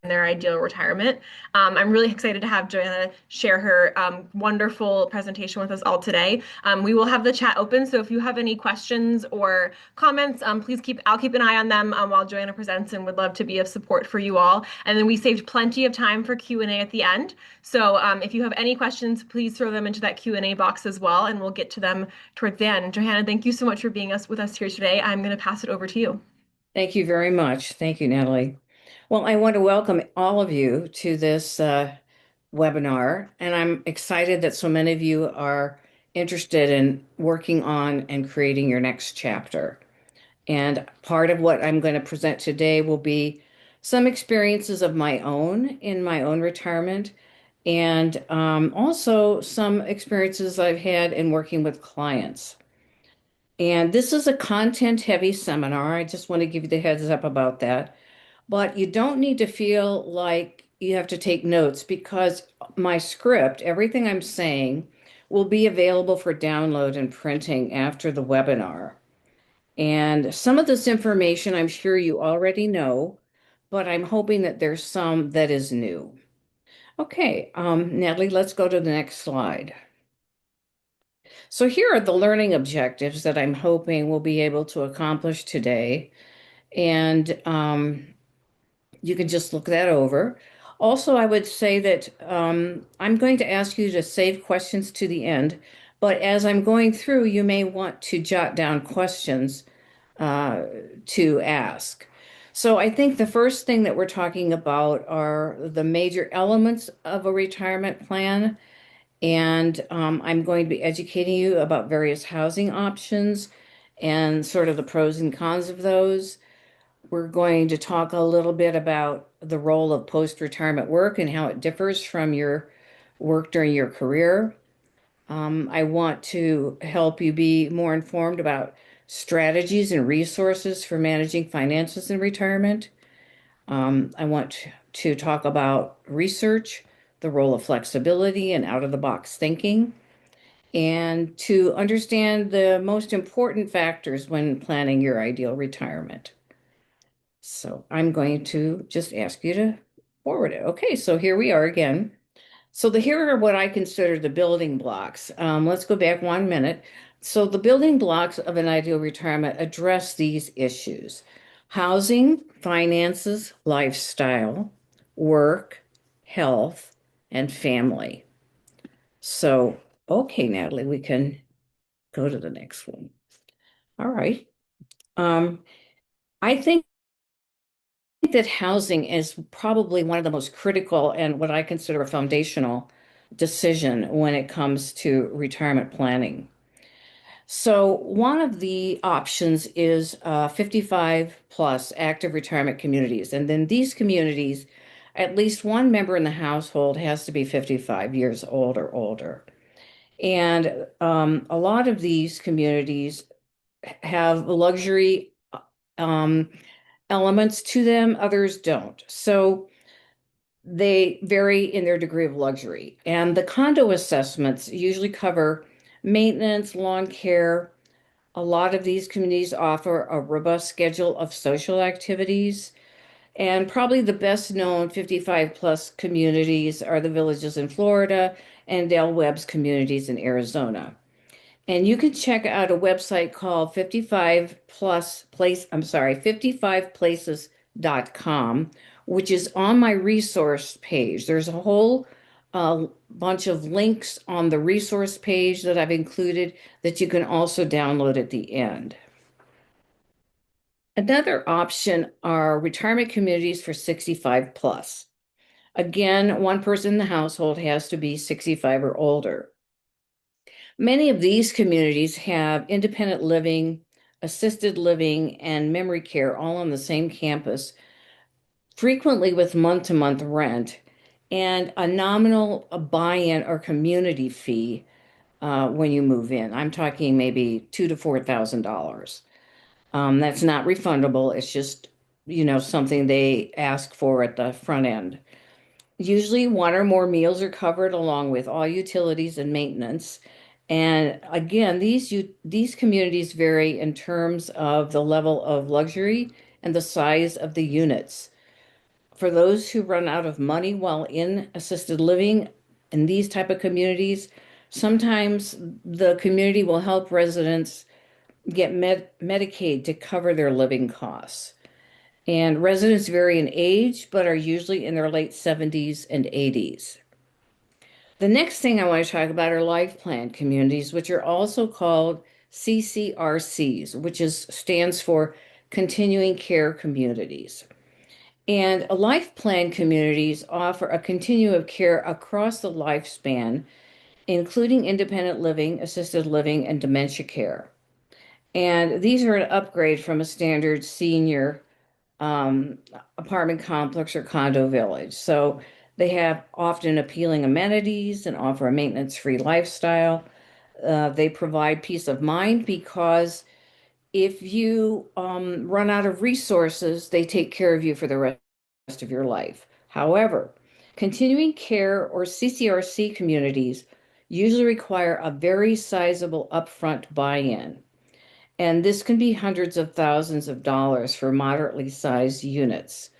their ideal retirement. I'm really excited to have Joanna share her wonderful presentation with us all today. We will have the chat open, so if you have any questions or comments, I'll keep an eye on them while Joanna presents, and would love to be of support for you all. And then we saved plenty of time for Q&A at the end. So if you have any questions, please throw them into that Q&A box as well, and we'll get to them towards the end. Johanna, thank you so much for being with us here today. I'm going to pass it over to you. Thank you very much. Thank you, Natalie. Well, I want to welcome all of you to this webinar, and I'm excited that so many of you are interested in working on and creating your next chapter. And part of what I'm going to present today will be some experiences of my own in my own retirement, and also some experiences I've had in working with clients. And this is a content-heavy seminar. I just want to give you the heads up about that. But you don't need to feel like you have to take notes because my script, everything I'm saying, will be available for download and printing after the webinar. And some of this information I'm sure you already know, but I'm hoping that there's some that is new. Okay, Natalie, let's go to the next slide. So here are the learning objectives that I'm hoping we'll be able to accomplish today. And you can just look that over. Also, I would say that I'm going to ask you to save questions to the end, but as I'm going through, you may want to jot down questions to ask. So I think the first thing that we're talking about are the major elements of a retirement plan. And I'm going to be educating you about various housing options and sort of the pros and cons of those. We're going to talk a little bit about the role of post-retirement work and how it differs from your work during your career. I want to help you be more informed about strategies and resources for managing finances in retirement. I want to talk about research, the role of flexibility and out-of-the-box thinking, and to understand the most important factors when planning your ideal retirement. So I'm going to just ask you to forward it. Okay, so here we are again. So here are what I consider the building blocks. Let's go back 1 minute. So the building blocks of an ideal retirement address these issues: housing, finances, lifestyle, work, health, and family. So, okay, Natalie, we can go to the next one. All right. Um, I think that housing is probably one of the most critical and what I consider a foundational decision when it comes to retirement planning. So one of the options is 55 plus active retirement communities. And then these communities, at least one member in the household has to be 55 years old or older. And a lot of these communities have luxury um, elements to them, others don't. So they vary in their degree of luxury. And the condo assessments usually cover maintenance, lawn care. A lot of these communities offer a robust schedule of social activities. And probably the best known 55 plus communities are the villages in Florida and Del Webb's communities in Arizona. And you can check out a website called 55places.com, which is on my resource page. There's a whole bunch of links on the resource page that I've included that you can also download at the end. Another option are retirement communities for 65 plus. Again, one person in the household has to be 65 or older. Many of these communities have independent living, assisted living, and memory care all on the same campus, frequently with month-to-month rent and a nominal buy-in or community fee when you move in. I'm talking maybe $2,000 to $4,000. That's not refundable. It's just, something they ask for at the front end. Usually one or more meals are covered along with all utilities and maintenance. And again, these communities vary in terms of the level of luxury and the size of the units. for those who run out of money while in assisted living in these type of communities, sometimes the community will help residents get Medicaid to cover their living costs. And residents vary in age, but are usually in their late 70s and 80s. The next thing I want to talk about are life plan communities, which are also called CCRCs, which stands for Continuing Care Communities. And life plan communities offer a continuum of care across the lifespan, including independent living, assisted living, and dementia care. And these are an upgrade from a standard senior um, apartment complex or condo village. So they have often appealing amenities and offer a maintenance-free lifestyle. They provide peace of mind because if you run out of resources, they take care of you for the rest of your life. However, continuing care or CCRC communities usually require a very sizable upfront buy-in. And this can be hundreds of thousands of dollars for moderately sized units.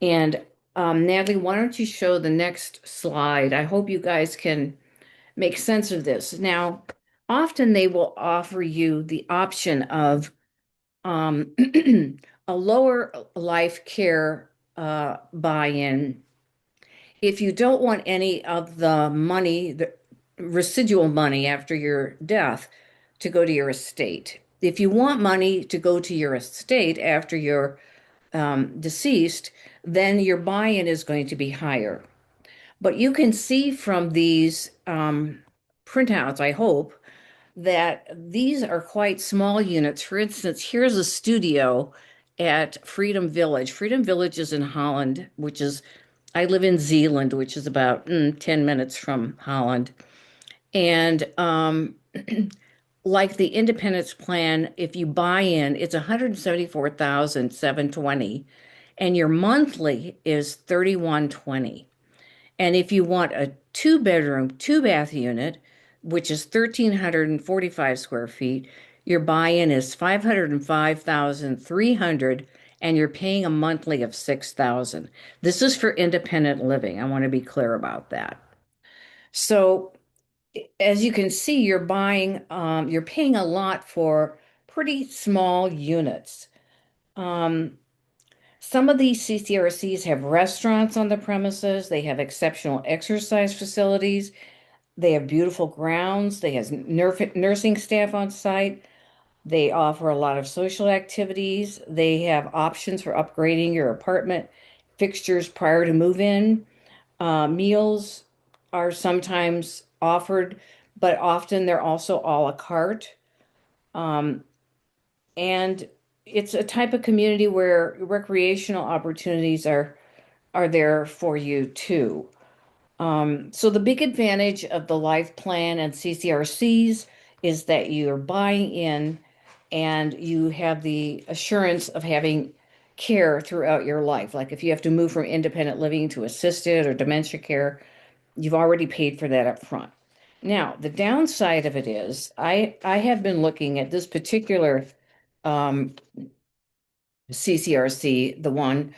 And Natalie, why don't you show the next slide? I hope you guys can make sense of this. Now, often they will offer you the option of um, a lower life care buy-in if you don't want any of the money, the residual money after your death to go to your estate. If you want money to go to your estate after you're deceased, then your buy-in is going to be higher. But you can see from these printouts, I hope, that these are quite small units. For instance, here's a studio at Freedom Village. Freedom Village is in Holland, I live in Zeeland, which is about 10 minutes from Holland. And like the Independence Plan, if you buy in, it's 174,720, and your monthly is 3120. And if you want a two-bedroom, two-bath unit, which is 1,345 square feet, your buy-in is 505,300, and you're paying a monthly of 6,000. This is for independent living. I want to be clear about that. So as you can see, you're paying a lot for pretty small units. Um, some of these CCRCs have restaurants on the premises. They have exceptional exercise facilities. They have beautiful grounds. They have nursing staff on site. They offer a lot of social activities. They have options for upgrading your apartment fixtures prior to move-in. Meals are sometimes offered, but often they're also a la carte. Um, and it's a type of community where recreational opportunities are there for you too. So the big advantage of the life plan and CCRCs is that you're buying in and you have the assurance of having care throughout your life. Like if you have to move from independent living to assisted or dementia care, you've already paid for that up front. Now, the downside of it is I have been looking at this particular um, CCRC, the one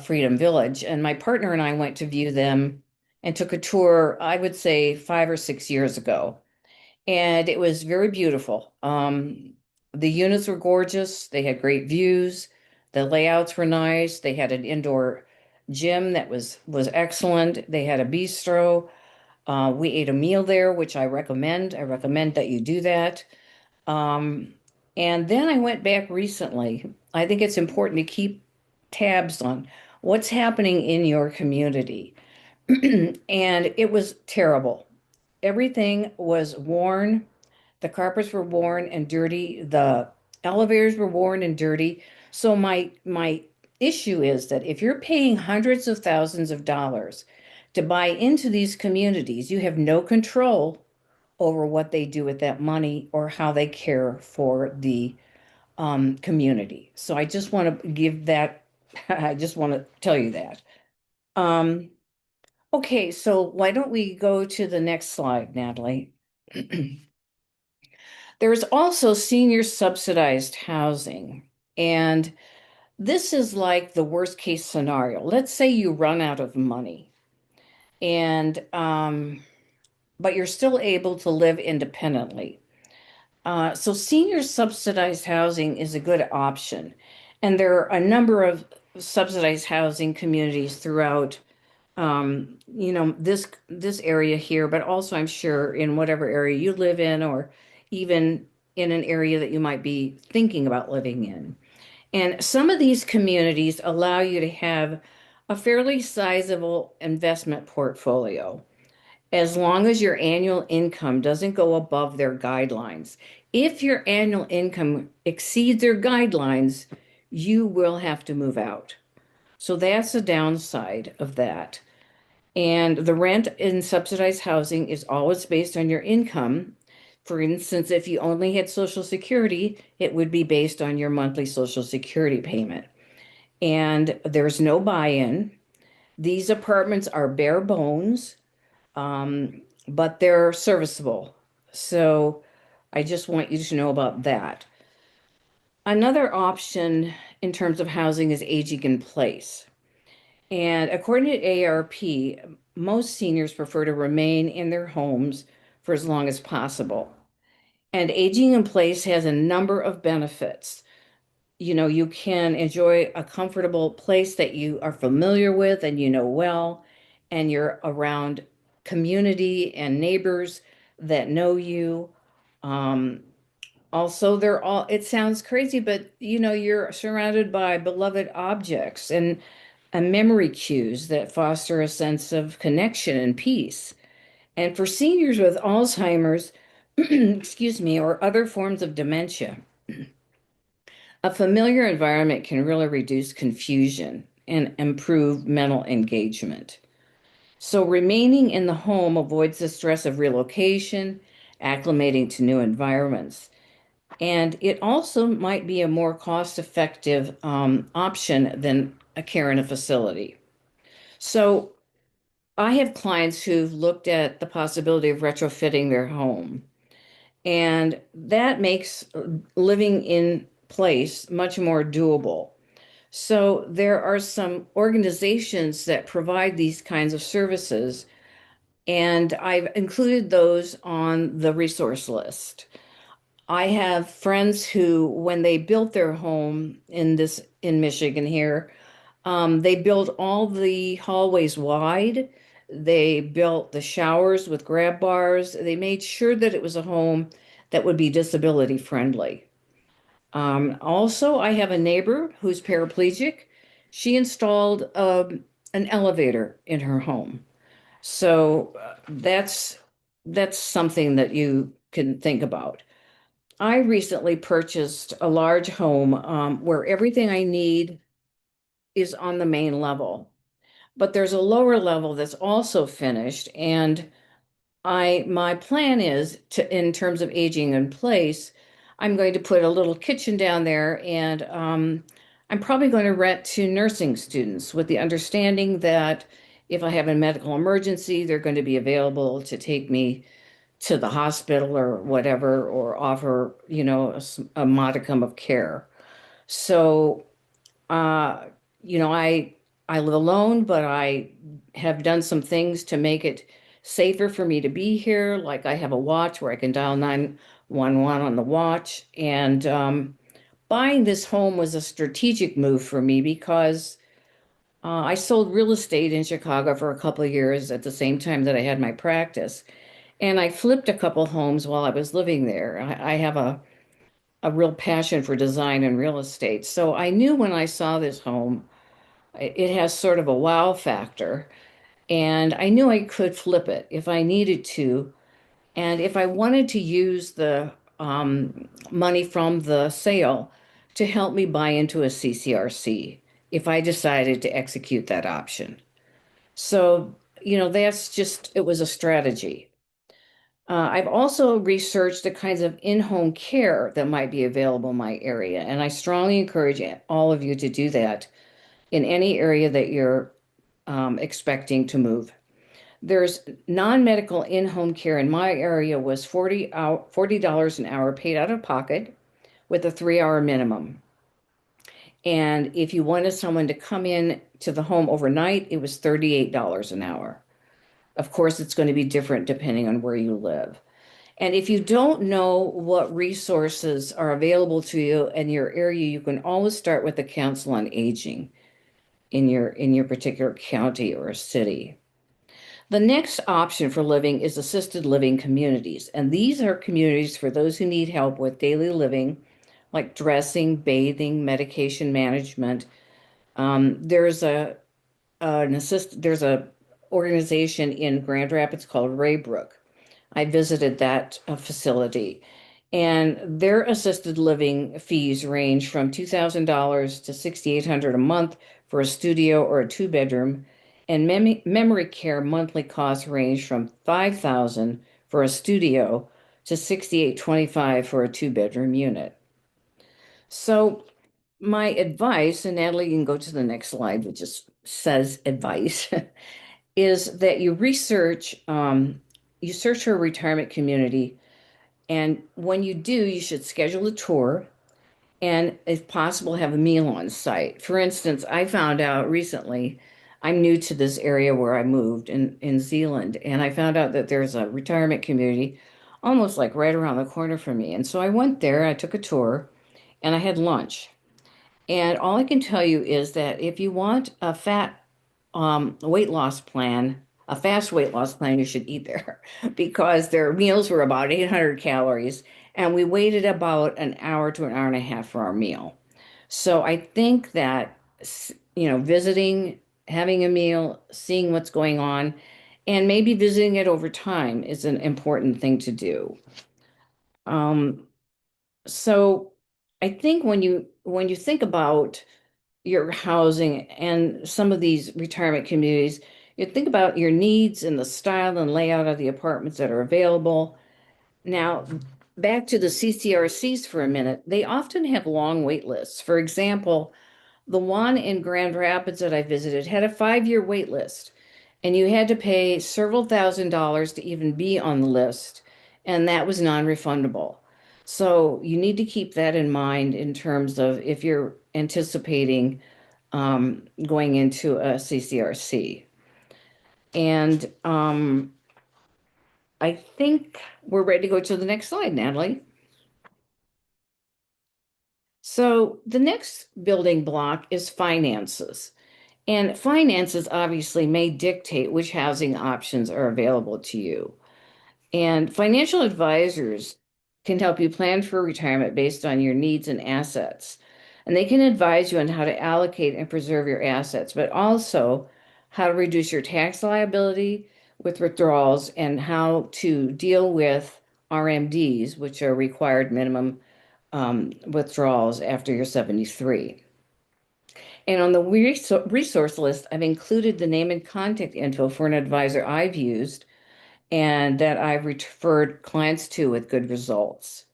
Freedom Village, and my partner and I went to view them and took a tour, I would say 5 or 6 years ago. And it was very beautiful. The units were gorgeous. They had great views. The layouts were nice. They had an indoor gym that was excellent. They had a bistro. We ate a meal there, which I recommend. I recommend that you do that. Um, and then I went back recently. I think it's important to keep tabs on what's happening in your community. And it was terrible. Everything was worn. The carpets were worn and dirty. The elevators were worn and dirty. So my issue is that if you're paying hundreds of thousands of dollars to buy into these communities, you have no control over what they do with that money or how they care for the community. So I just want to give that, I just want to tell you that. Um, okay, so why don't we go to the next slide, Natalie? There's also senior subsidized housing, and this is like the worst case scenario. Let's say you run out of money and but you're still able to live independently. So senior subsidized housing is a good option. And there are a number of subsidized housing communities throughout this area here, but also I'm sure in whatever area you live in, or even in an area that you might be thinking about living in. And some of these communities allow you to have a fairly sizable investment portfolio as long as your annual income doesn't go above their guidelines. If your annual income exceeds their guidelines, you will have to move out. So that's the downside of that. And the rent in subsidized housing is always based on your income. For instance, if you only had Social Security, it would be based on your monthly Social Security payment. And there's no buy-in. These apartments are bare bones, but they're serviceable. So I just want you to know about that. Another option in terms of housing is aging in place. And according to ARP, most seniors prefer to remain in their homes for as long as possible. And aging in place has a number of benefits. You can enjoy a comfortable place that you are familiar with and you know well, and you're around community and neighbors that know you. Um, Also, it sounds crazy, but you're surrounded by beloved objects and memory cues that foster a sense of connection and peace. And for seniors with Alzheimer's, excuse me, or other forms of dementia, a familiar environment can really reduce confusion and improve mental engagement. So remaining in the home avoids the stress of relocation, acclimating to new environments. And it also might be a more cost-effective option than a care in a facility. So I have clients who've looked at the possibility of retrofitting their home, and that makes living in place much more doable. So there are some organizations that provide these kinds of services, and I've included those on the resource list. I have friends who, when they built their home in Michigan here, they built all the hallways wide. They built the showers with grab bars. They made sure that it was a home that would be disability friendly. Also, I have a neighbor who's paraplegic. She installed an elevator in her home. So that's something that you can think about. I recently purchased a large home where everything I need is on the main level, but there's a lower level that's also finished. And my plan is to, in terms of aging in place, I'm going to put a little kitchen down there, and I'm probably going to rent to nursing students with the understanding that if I have a medical emergency, they're going to be available to take me to the hospital or whatever, or offer, a modicum of care. So, uh, I live alone, but I have done some things to make it safer for me to be here. Like I have a watch where I can dial 911 on the watch. And buying this home was a strategic move for me because I sold real estate in Chicago for a couple of years at the same time that I had my practice. And I flipped a couple homes while I was living there. I have a real passion for design and real estate. So I knew when I saw this home, it has sort of a wow factor. And I knew I could flip it if I needed to. And if I wanted to use the money from the sale to help me buy into a CCRC, if I decided to execute that option. So, it was a strategy. I've also researched the kinds of in-home care that might be available in my area, and I strongly encourage all of you to do that in any area that you're expecting to move. There's non-medical in-home care in my area was $40 an hour paid out of pocket with a 3-hour minimum. And if you wanted someone to come in to the home overnight, it was $38 an hour. Of course, it's going to be different depending on where you live. And if you don't know what resources are available to you in your area, you can always start with the Council on Aging in your particular county or city. The next option for living is assisted living communities. And these are communities for those who need help with daily living, like dressing, bathing, medication management. There's a organization in Grand Rapids called Raybrook. I visited that facility, and their assisted living fees range from $2,000 to $6,800 a month for a studio or a two-bedroom, and memory care monthly costs range from $5,000 for a studio to $6,825 for a two-bedroom unit. So my advice, and Natalie, you can go to the next slide, which just says advice, is that you search for a retirement community, and when you do, you should schedule a tour and, if possible, have a meal on site. For instance, I found out recently, I'm new to this area where I moved in Zealand, and I found out that there's a retirement community almost like right around the corner from me. And so I went there, I took a tour, and I had lunch. And all I can tell you is that if you want a weight loss plan, a fast weight loss plan, you should eat there because their meals were about 800 calories, and we waited about an hour to an hour and a half for our meal. So I think that, visiting, having a meal, seeing what's going on, and maybe visiting it over time is an important thing to do. Um, so I think when you think about your housing and some of these retirement communities, you think about your needs and the style and layout of the apartments that are available. Now, back to the CCRCs for a minute, they often have long wait lists. For example, the one in Grand Rapids that I visited had a 5-year wait list, and you had to pay several $1,000s to even be on the list, and that was non-refundable. So you need to keep that in mind in terms of if you're anticipating going into a CCRC. And I think we're ready to go to the next slide, Natalie. So the next building block is finances. And finances obviously may dictate which housing options are available to you. And financial advisors can help you plan for retirement based on your needs and assets. And they can advise you on how to allocate and preserve your assets, but also how to reduce your tax liability with withdrawals and how to deal with RMDs, which are required minimum withdrawals after you're 73. And on the resource list, I've included the name and contact info for an advisor I've used and that I've referred clients to with good results.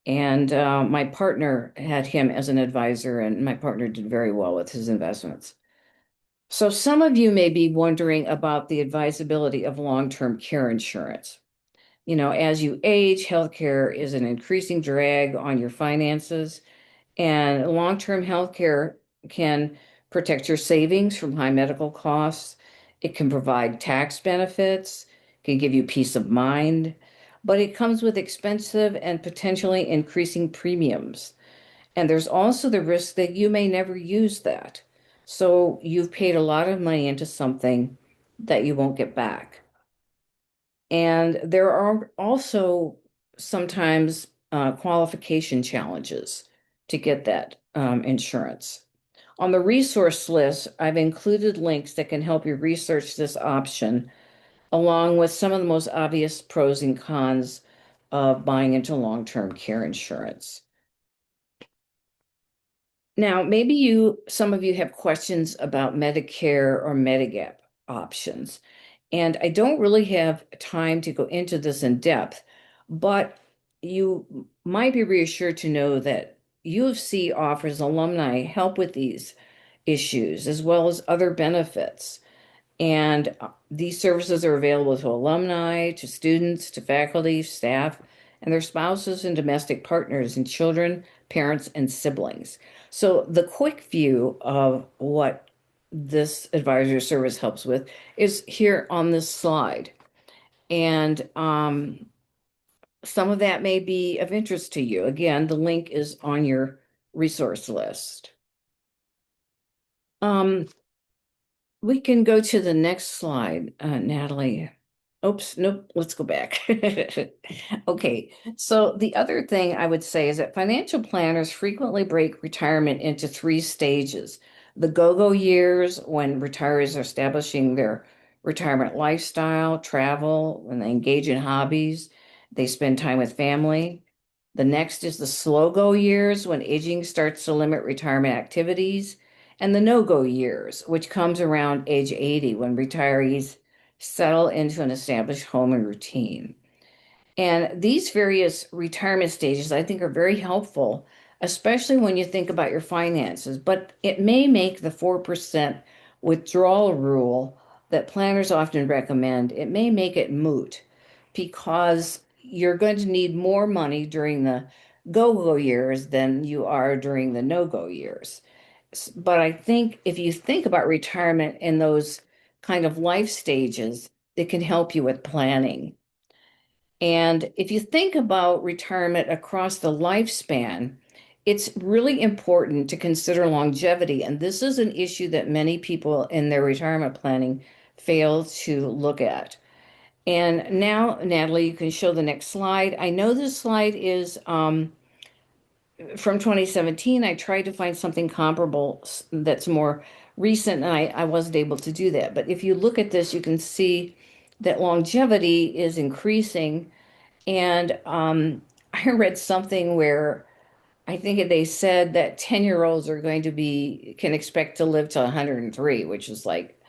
And my partner had him as an advisor, and my partner did very well with his investments. So some of you may be wondering about the advisability of long-term care insurance. As you age, healthcare is an increasing drag on your finances, and long-term healthcare can protect your savings from high medical costs. It can provide tax benefits, can give you peace of mind, but it comes with expensive and potentially increasing premiums. And there's also the risk that you may never use that. So you've paid a lot of money into something that you won't get back. And there are also sometimes qualification challenges to get that insurance. On the resource list, I've included links that can help you research this option, along with some of the most obvious pros and cons of buying into long-term care insurance. Now, maybe some of you have questions about Medicare or Medigap options. And I don't really have time to go into this in depth, but you might be reassured to know that U of C offers alumni help with these issues as well as other benefits. And these services are available to alumni, to students, to faculty, staff, and their spouses and domestic partners and children, parents and siblings. So the quick view of what this advisory service helps with is here on this slide. And some of that may be of interest to you. Again, the link is on your resource list. We can go to the next slide, Natalie. Oops, nope, let's go back. Okay, so the other thing I would say is that financial planners frequently break retirement into three stages. The go-go years, when retirees are establishing their retirement lifestyle, travel, when they engage in hobbies, they spend time with family. The next is the slow-go years, when aging starts to limit retirement activities, and the no-go years, which comes around age 80 when retirees settle into an established home and routine. And these various retirement stages, I think, are very helpful, especially when you think about your finances. But it may make the 4% withdrawal rule that planners often recommend, it may make it moot because you're going to need more money during the go-go years than you are during the no-go years. But I think if you think about retirement in those kind of life stages, it can help you with planning. And if you think about retirement across the lifespan, it's really important to consider longevity. And this is an issue that many people in their retirement planning fail to look at. And now, Natalie, you can show the next slide. I know this slide is from 2017. I tried to find something comparable that's more recent, and I wasn't able to do that. But if you look at this, you can see that longevity is increasing. And I read something where I think they said that 10-year-olds are going to can expect to live to 103, which is like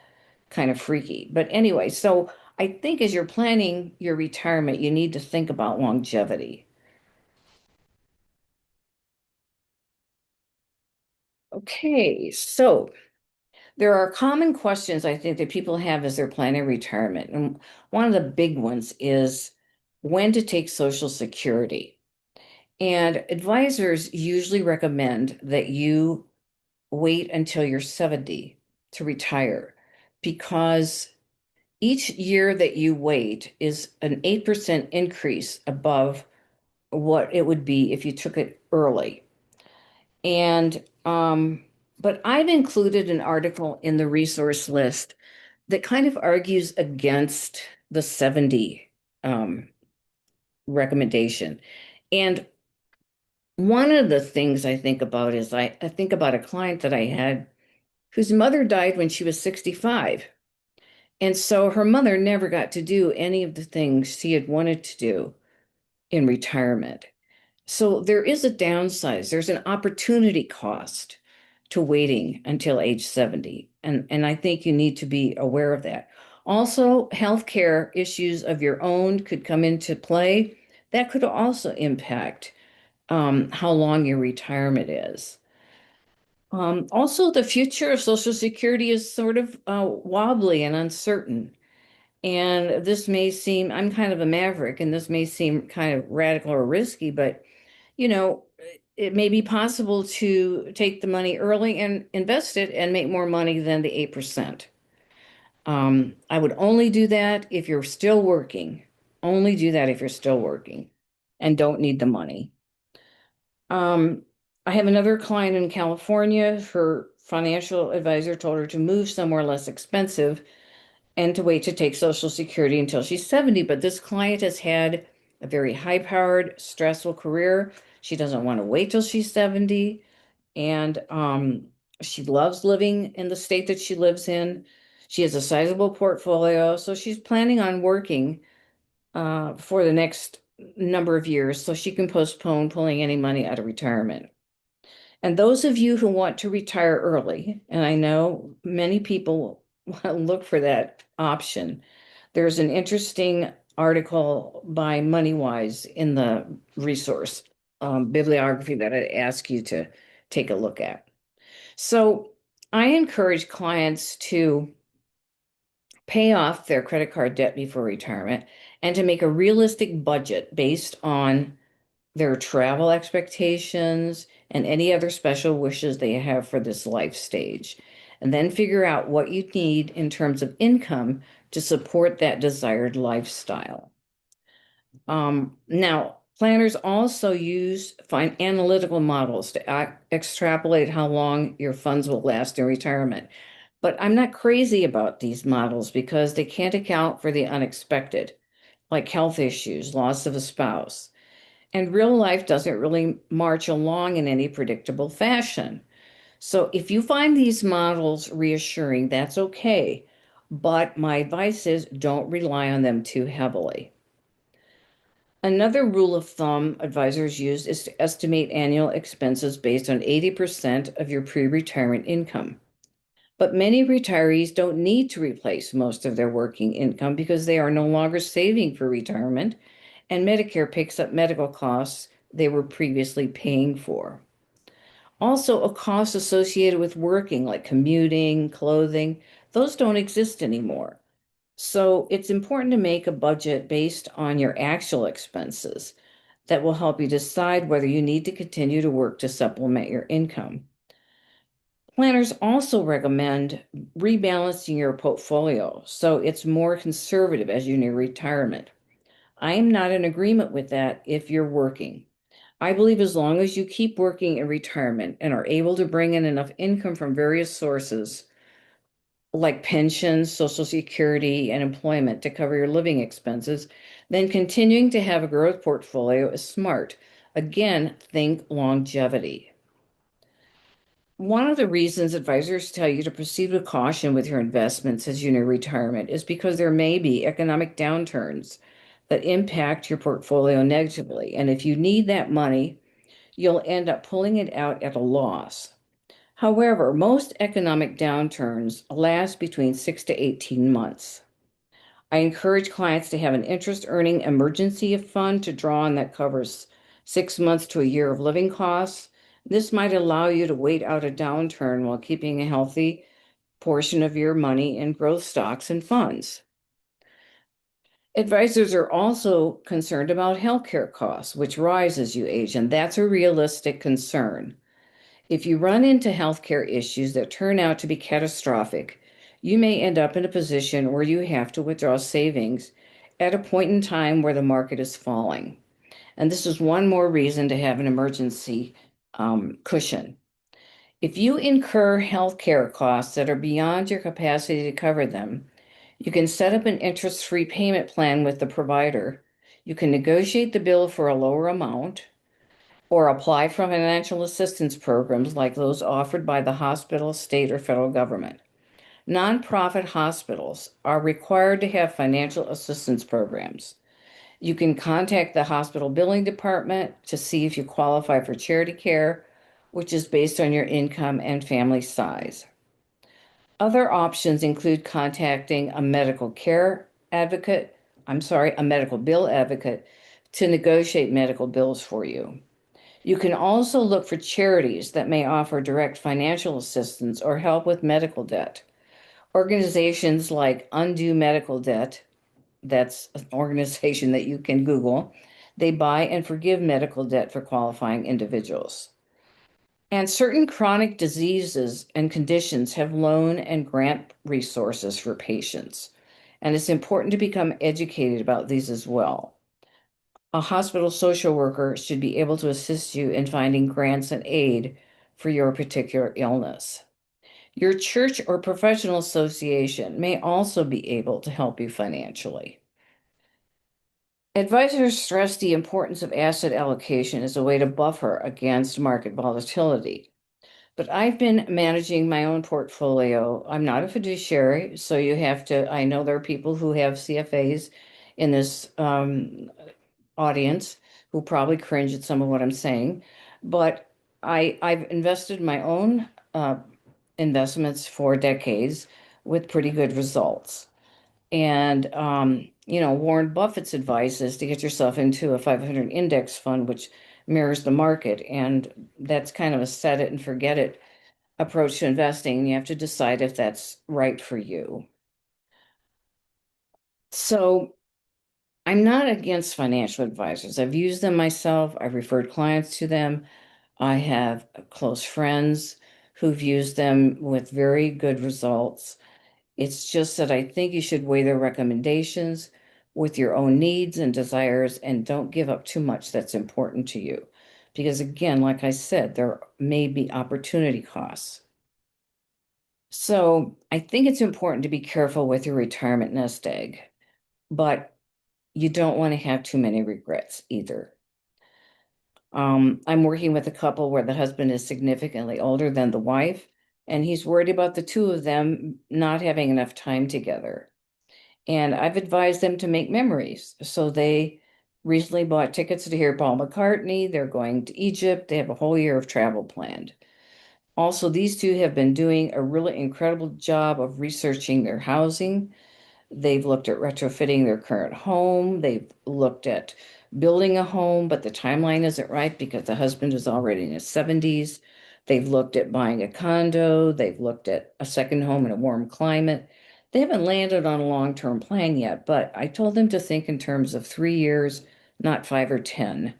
kind of freaky. But anyway, so I think as you're planning your retirement, you need to think about longevity. Okay, so there are common questions I think that people have as they're planning retirement. And one of the big ones is when to take Social Security. And advisors usually recommend that you wait until you're 70 to retire because each year that you wait is an 8% increase above what it would be if you took it early. And but I've included an article in the resource list that kind of argues against the 70 um, recommendation. And one of the things I think about is I think about a client that I had whose mother died when she was 65. And so her mother never got to do any of the things she had wanted to do in retirement. So there is a downside. There's an opportunity cost to waiting until age 70. And I think you need to be aware of that. Also, healthcare issues of your own could come into play. That could also impact how long your retirement is. Also, the future of Social Security is sort of wobbly and uncertain. And this may seem, I'm kind of a maverick, and this may seem kind of radical or risky, but you know, it may be possible to take the money early and invest it and make more money than the 8%. I would only do that if you're still working. Only do that if you're still working and don't need the money. Um, I have another client in California. Her financial advisor told her to move somewhere less expensive and to wait to take Social Security until she's 70. But this client has had a very high-powered, stressful career. She doesn't want to wait till she's 70. And she loves living in the state that she lives in. She has a sizable portfolio, so she's planning on working for the next number of years so she can postpone pulling any money out of retirement. And those of you who want to retire early, and I know many people look for that option, there's an interesting article by MoneyWise in the resource bibliography that I'd ask you to take a look at. So I encourage clients to pay off their credit card debt before retirement and to make a realistic budget based on their travel expectations, and any other special wishes they have for this life stage. And then figure out what you need in terms of income to support that desired lifestyle. Now, planners also use find analytical models to extrapolate how long your funds will last in retirement. But I'm not crazy about these models because they can't account for the unexpected, like health issues, loss of a spouse. And real life doesn't really march along in any predictable fashion. So if you find these models reassuring, that's okay. But my advice is don't rely on them too heavily. Another rule of thumb advisors use is to estimate annual expenses based on 80% of your pre-retirement income. But many retirees don't need to replace most of their working income because they are no longer saving for retirement, and Medicare picks up medical costs they were previously paying for. Also, a cost associated with working, like commuting, clothing, those don't exist anymore. So it's important to make a budget based on your actual expenses that will help you decide whether you need to continue to work to supplement your income. Planners also recommend rebalancing your portfolio so it's more conservative as you near retirement. I am not in agreement with that if you're working. I believe as long as you keep working in retirement and are able to bring in enough income from various sources, like pensions, Social Security, and employment to cover your living expenses, then continuing to have a growth portfolio is smart. Again, think longevity. One of the reasons advisors tell you to proceed with caution with your investments as you near retirement is because there may be economic downturns that impact your portfolio negatively. And if you need that money, you'll end up pulling it out at a loss. However, most economic downturns last between 6 to 18 months. I encourage clients to have an interest earning emergency fund to draw on that covers 6 months to a year of living costs. This might allow you to wait out a downturn while keeping a healthy portion of your money in growth stocks and funds. Advisors are also concerned about healthcare costs, which rise as you age, and that's a realistic concern. If you run into healthcare issues that turn out to be catastrophic, you may end up in a position where you have to withdraw savings at a point in time where the market is falling. And this is one more reason to have an emergency cushion. If you incur healthcare costs that are beyond your capacity to cover them, you can set up an interest-free payment plan with the provider. You can negotiate the bill for a lower amount or apply for financial assistance programs like those offered by the hospital, state, or federal government. Nonprofit hospitals are required to have financial assistance programs. You can contact the hospital billing department to see if you qualify for charity care, which is based on your income and family size. Other options include contacting a medical care advocate, a medical bill advocate to negotiate medical bills for you. You can also look for charities that may offer direct financial assistance or help with medical debt. Organizations like Undo Medical Debt, that's an organization that you can Google, they buy and forgive medical debt for qualifying individuals. And certain chronic diseases and conditions have loan and grant resources for patients. And it's important to become educated about these as well. A hospital social worker should be able to assist you in finding grants and aid for your particular illness. Your church or professional association may also be able to help you financially. Advisors stress the importance of asset allocation as a way to buffer against market volatility. But I've been managing my own portfolio. I'm not a fiduciary, so you have to, I know there are people who have CFAs in this audience who probably cringe at some of what I'm saying, but I've invested my own investments for decades with pretty good results. And Warren Buffett's advice is to get yourself into a 500 index fund, which mirrors the market, and that's kind of a set it and forget it approach to investing. You have to decide if that's right for you. So I'm not against financial advisors. I've used them myself. I've referred clients to them. I have close friends who've used them with very good results. It's just that I think you should weigh their recommendations with your own needs and desires and don't give up too much that's important to you. Because again, like I said, there may be opportunity costs. So I think it's important to be careful with your retirement nest egg, but you don't want to have too many regrets either. I'm working with a couple where the husband is significantly older than the wife, and he's worried about the two of them not having enough time together. And I've advised them to make memories. So they recently bought tickets to hear Paul McCartney. They're going to Egypt. They have a whole year of travel planned. Also, these two have been doing a really incredible job of researching their housing. They've looked at retrofitting their current home. They've looked at building a home, but the timeline isn't right because the husband is already in his 70s. They've looked at buying a condo. They've looked at a second home in a warm climate. They haven't landed on a long-term plan yet, but I told them to think in terms of 3 years, not 5 or 10,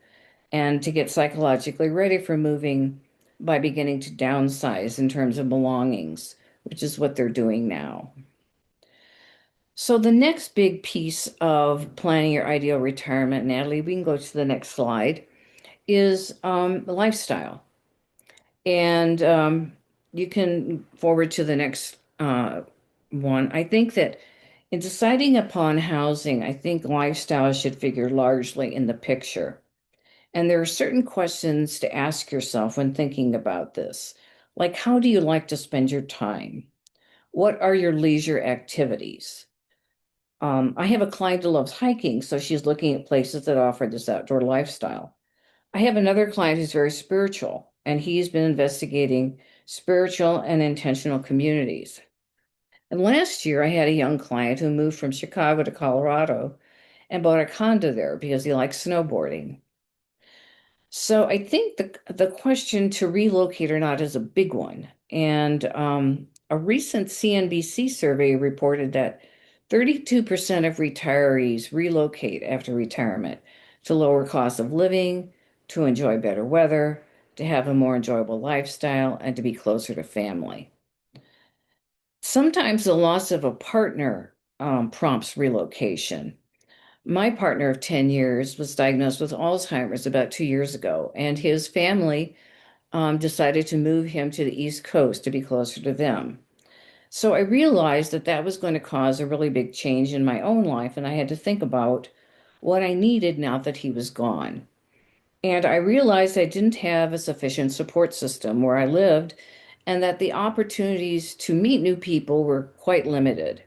and to get psychologically ready for moving by beginning to downsize in terms of belongings, which is what they're doing now. So the next big piece of planning your ideal retirement, Natalie, we can go to the next slide, is lifestyle. And you can forward to the next one. I think that in deciding upon housing, I think lifestyle should figure largely in the picture. And there are certain questions to ask yourself when thinking about this. Like, how do you like to spend your time? What are your leisure activities? I have a client who loves hiking, so she's looking at places that offer this outdoor lifestyle. I have another client who's very spiritual, and he's been investigating spiritual and intentional communities. And last year, I had a young client who moved from Chicago to Colorado and bought a condo there because he likes snowboarding. So I think the question to relocate or not is a big one. And a recent CNBC survey reported that 32% of retirees relocate after retirement to lower cost of living, to enjoy better weather, to have a more enjoyable lifestyle, and to be closer to family. Sometimes the loss of a partner prompts relocation. My partner of 10 years was diagnosed with Alzheimer's about 2 years ago, and his family decided to move him to the East Coast to be closer to them. So I realized that that was going to cause a really big change in my own life, and I had to think about what I needed now that he was gone. And I realized I didn't have a sufficient support system where I lived, and that the opportunities to meet new people were quite limited.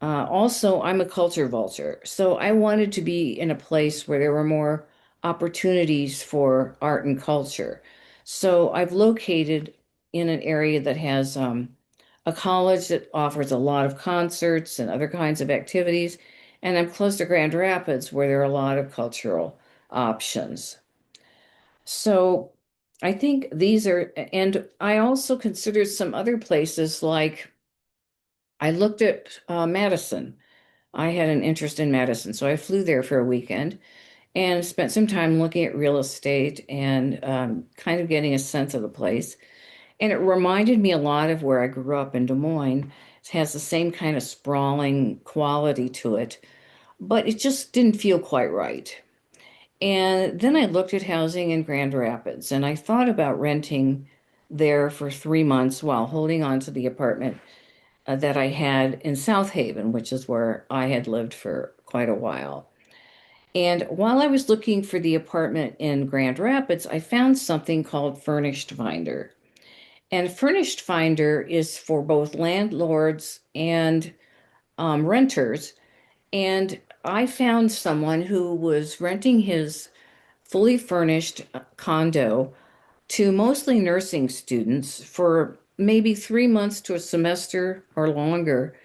Also, I'm a culture vulture, so I wanted to be in a place where there were more opportunities for art and culture. So I've located in an area that has a college that offers a lot of concerts and other kinds of activities, and I'm close to Grand Rapids, where there are a lot of cultural options. So I think these are, and I also considered some other places like I looked at Madison. I had an interest in Madison, so I flew there for a weekend and spent some time looking at real estate and kind of getting a sense of the place. And it reminded me a lot of where I grew up in Des Moines. It has the same kind of sprawling quality to it, but it just didn't feel quite right. And then I looked at housing in Grand Rapids and I thought about renting there for 3 months while holding on to the apartment that I had in South Haven, which is where I had lived for quite a while. And while I was looking for the apartment in Grand Rapids, I found something called Furnished Finder. And Furnished Finder is for both landlords and renters. And I found someone who was renting his fully furnished condo to mostly nursing students for maybe 3 months to a semester or longer.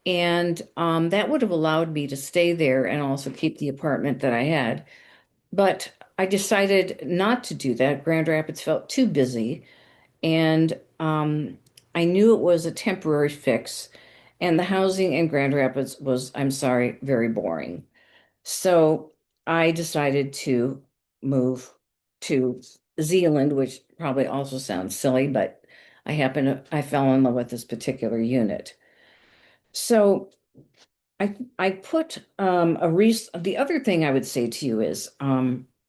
And that would have allowed me to stay there and also keep the apartment that I had. But I decided not to do that. Grand Rapids felt too busy. And I knew it was a temporary fix. And the housing in Grand Rapids was, I'm sorry, very boring. So I decided to move to Zealand, which probably also sounds silly, but I fell in love with this particular unit. So I put the other thing I would say to you is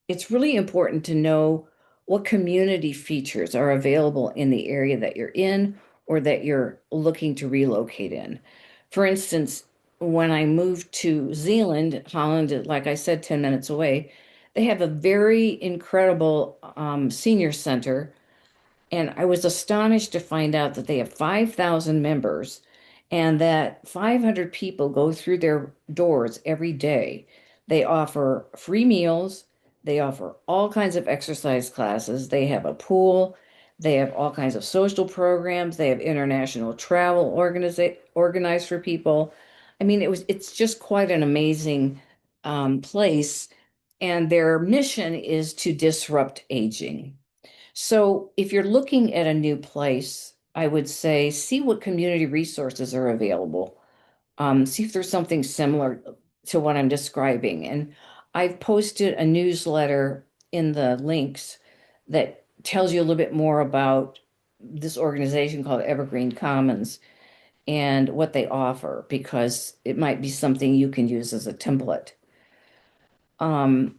it's really important to know what community features are available in the area that you're in or that you're looking to relocate in. For instance, when I moved to Zealand, Holland, like I said, 10 minutes away, they have a very incredible senior center, and I was astonished to find out that they have 5,000 members and that 500 people go through their doors every day. They offer free meals, they offer all kinds of exercise classes, they have a pool, they have all kinds of social programs, they have international travel organized for people. I mean, it's just quite an amazing place, and their mission is to disrupt aging. So if you're looking at a new place, I would say see what community resources are available. See if there's something similar to what I'm describing. And I've posted a newsletter in the links that tells you a little bit more about this organization called Evergreen Commons and what they offer, because it might be something you can use as a template. Um,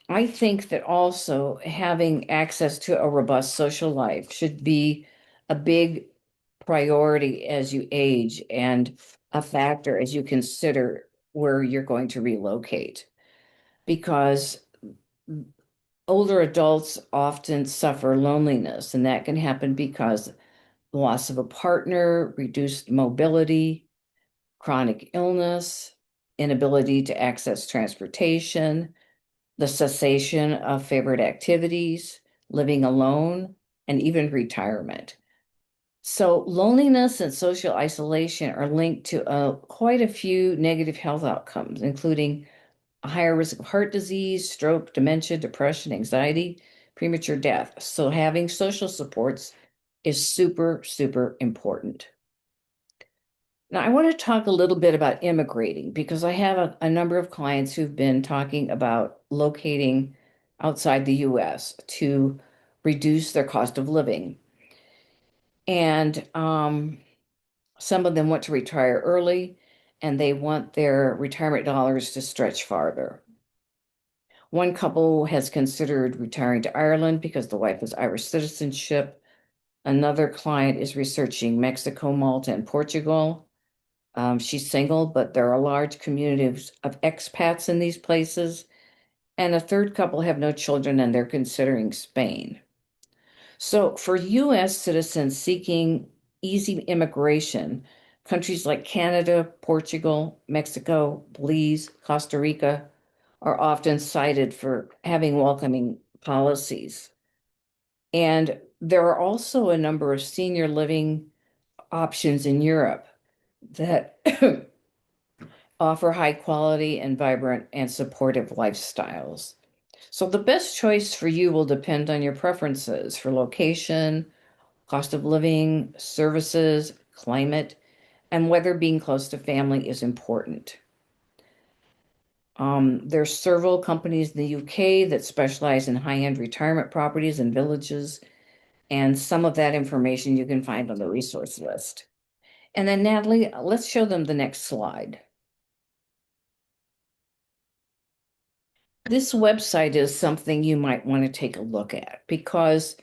I think that also having access to a robust social life should be a big priority as you age and a factor as you consider where you're going to relocate. Because older adults often suffer loneliness, and that can happen because loss of a partner, reduced mobility, chronic illness, inability to access transportation, the cessation of favorite activities, living alone, and even retirement. So, loneliness and social isolation are linked to quite a few negative health outcomes, including a higher risk of heart disease, stroke, dementia, depression, anxiety, premature death. So, having social supports is super, super important. Now, I want to talk a little bit about immigrating because I have a number of clients who've been talking about locating outside the US to reduce their cost of living. And some of them want to retire early and they want their retirement dollars to stretch farther. One couple has considered retiring to Ireland because the wife has Irish citizenship. Another client is researching Mexico, Malta, and Portugal. She's single, but there are large communities of expats in these places. And a third couple have no children and they're considering Spain. So for US citizens seeking easy immigration, countries like Canada, Portugal, Mexico, Belize, Costa Rica are often cited for having welcoming policies. And there are also a number of senior living options in Europe that offer high quality and vibrant and supportive lifestyles. So the best choice for you will depend on your preferences for location, cost of living, services, climate, and whether being close to family is important. There's several companies in the UK that specialize in high-end retirement properties and villages, and some of that information you can find on the resource list. And then Natalie, let's show them the next slide. This website is something you might want to take a look at because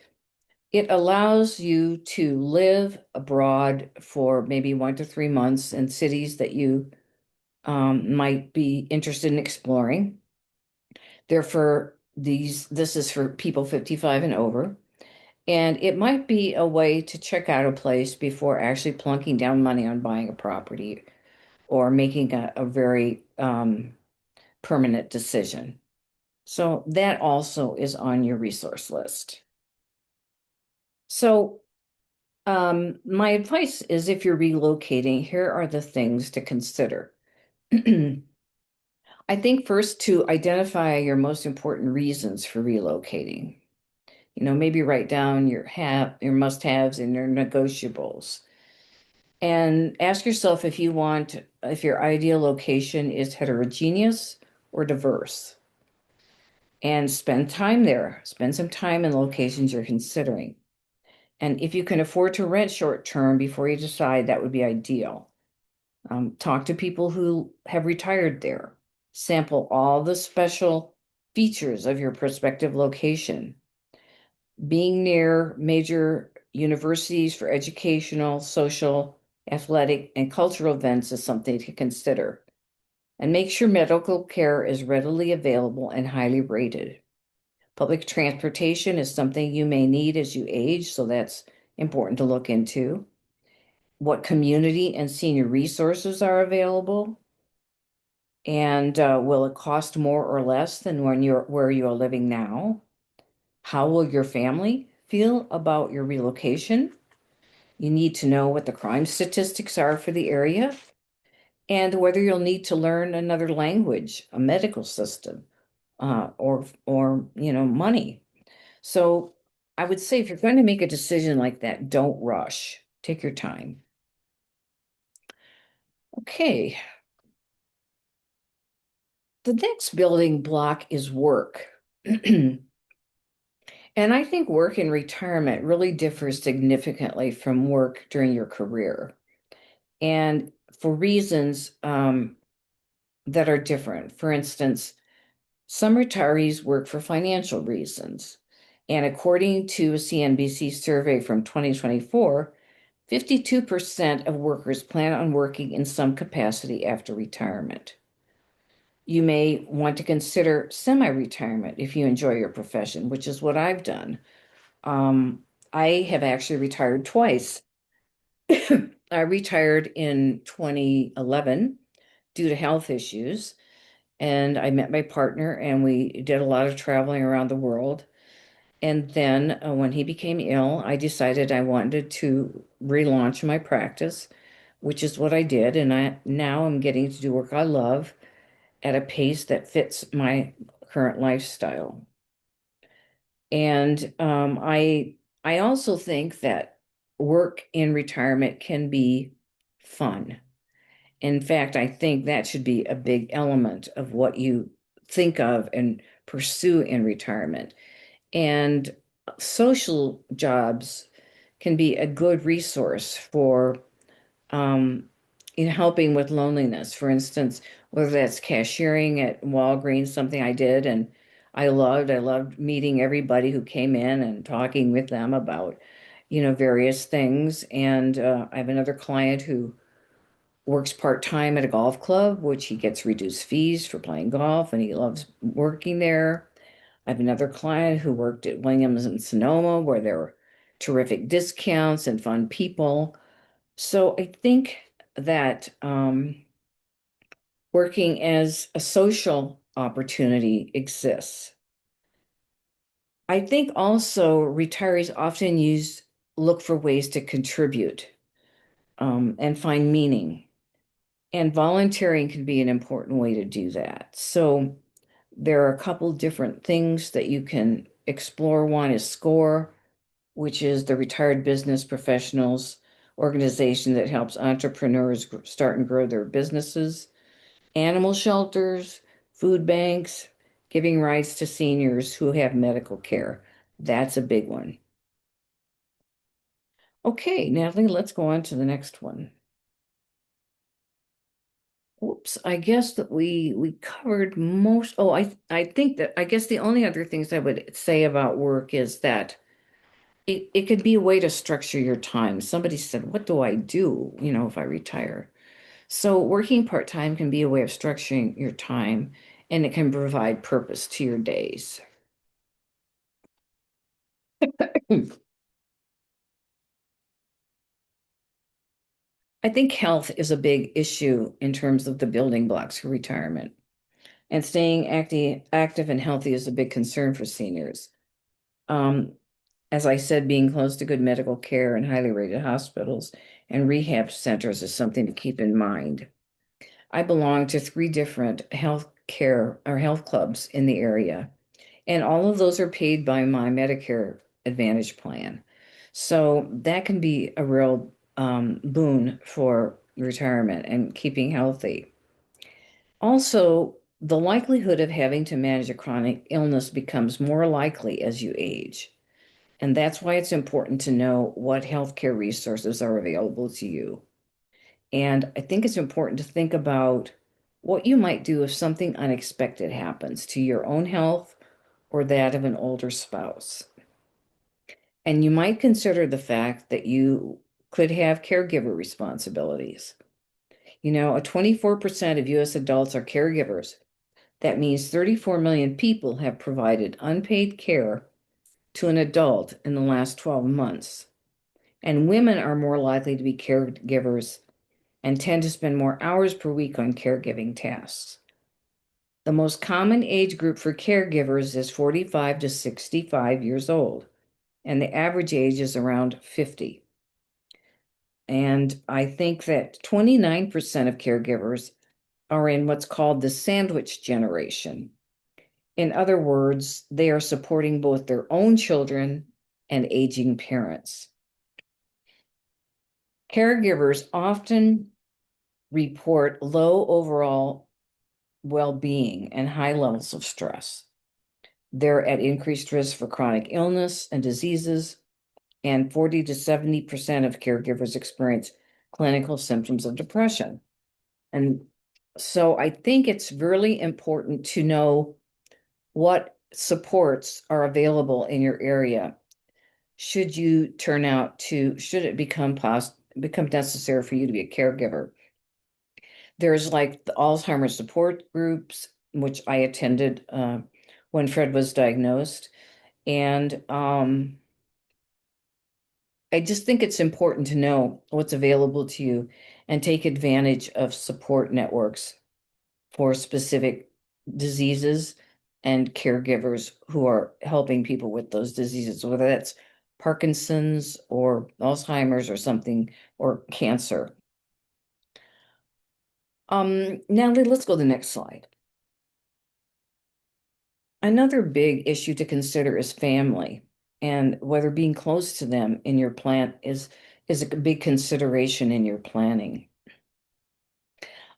it allows you to live abroad for maybe 1 to 3 months in cities that you might be interested in exploring. This is for people 55 and over. And it might be a way to check out a place before actually plunking down money on buying a property or making a very permanent decision. So that also is on your resource list. So my advice is if you're relocating, here are the things to consider. I think first to identify your most important reasons for relocating. Maybe write down your must-haves and your negotiables. And ask yourself if your ideal location is heterogeneous or diverse. And spend time there. Spend some time in the locations you're considering. And if you can afford to rent short term before you decide, that would be ideal. Talk to people who have retired there. Sample all the special features of your prospective location. Being near major universities for educational, social, athletic, and cultural events is something to consider. And make sure medical care is readily available and highly rated. Public transportation is something you may need as you age, so that's important to look into. What community and senior resources are available? And will it cost more or less than where you're living now? How will your family feel about your relocation? You need to know what the crime statistics are for the area and whether you'll need to learn another language, a medical system, or money. So I would say if you're going to make a decision like that, don't rush. Take your time. Okay. The next building block is work. And I think work in retirement really differs significantly from work during your career. And for reasons that are different. For instance, some retirees work for financial reasons. And according to a CNBC survey from 2024, 52% of workers plan on working in some capacity after retirement. You may want to consider semi-retirement if you enjoy your profession, which is what I've done. I have actually retired twice. I retired in 2011 due to health issues, and I met my partner, and we did a lot of traveling around the world. And then when he became ill, I decided I wanted to relaunch my practice, which is what I did. And now I'm getting to do work I love at a pace that fits my current lifestyle. And I also think that work in retirement can be fun. In fact, I think that should be a big element of what you think of and pursue in retirement. And social jobs can be a good resource for um, in helping with loneliness. For instance, whether that's cashiering at Walgreens, something I did and I loved. I loved meeting everybody who came in and talking with them about, various things. And I have another client who works part-time at a golf club, which he gets reduced fees for playing golf, and he loves working there. I have another client who worked at Williams and Sonoma, where there were terrific discounts and fun people. So I think that working as a social opportunity exists. I think also retirees often look for ways to contribute and find meaning. And volunteering can be an important way to do that. So there are a couple different things that you can explore. One is SCORE, which is the Retired Business Professionals organization that helps entrepreneurs start and grow their businesses. Animal shelters, food banks, giving rights to seniors who have medical care. That's a big one. Okay, Natalie, let's go on to the next one. Oops, I guess that we covered most. Oh, I think that I guess the only other things I would say about work is that it could be a way to structure your time. Somebody said, "What do I do, if I retire?" So working part-time can be a way of structuring your time, and it can provide purpose to your days. I think health is a big issue in terms of the building blocks for retirement. And staying active and healthy is a big concern for seniors. Um, as I said, being close to good medical care and highly rated hospitals and rehab centers is something to keep in mind. I belong to 3 different health care or health clubs in the area, and all of those are paid by my Medicare Advantage plan. So that can be a real boon for retirement and keeping healthy. Also, the likelihood of having to manage a chronic illness becomes more likely as you age. And that's why it's important to know what healthcare resources are available to you. And I think it's important to think about what you might do if something unexpected happens to your own health or that of an older spouse. And you might consider the fact that you could have caregiver responsibilities. You know, 24% of US adults are caregivers. That means 34 million people have provided unpaid care to an adult in the last 12 months. And women are more likely to be caregivers and tend to spend more hours per week on caregiving tasks. The most common age group for caregivers is 45 to 65 years old, and the average age is around 50. And I think that 29% of caregivers are in what's called the sandwich generation. In other words, they are supporting both their own children and aging parents. Caregivers often report low overall well-being and high levels of stress. They're at increased risk for chronic illness and diseases, and 40 to 70% of caregivers experience clinical symptoms of depression. And so I think it's really important to know what supports are available in your area. Should it become necessary for you to be a caregiver? There's like the Alzheimer's support groups, which I attended when Fred was diagnosed. And I just think it's important to know what's available to you and take advantage of support networks for specific diseases and caregivers who are helping people with those diseases, whether that's Parkinson's or Alzheimer's or something, or cancer. Natalie, let's go to the next slide. Another big issue to consider is family and whether being close to them in your plan is a big consideration in your planning.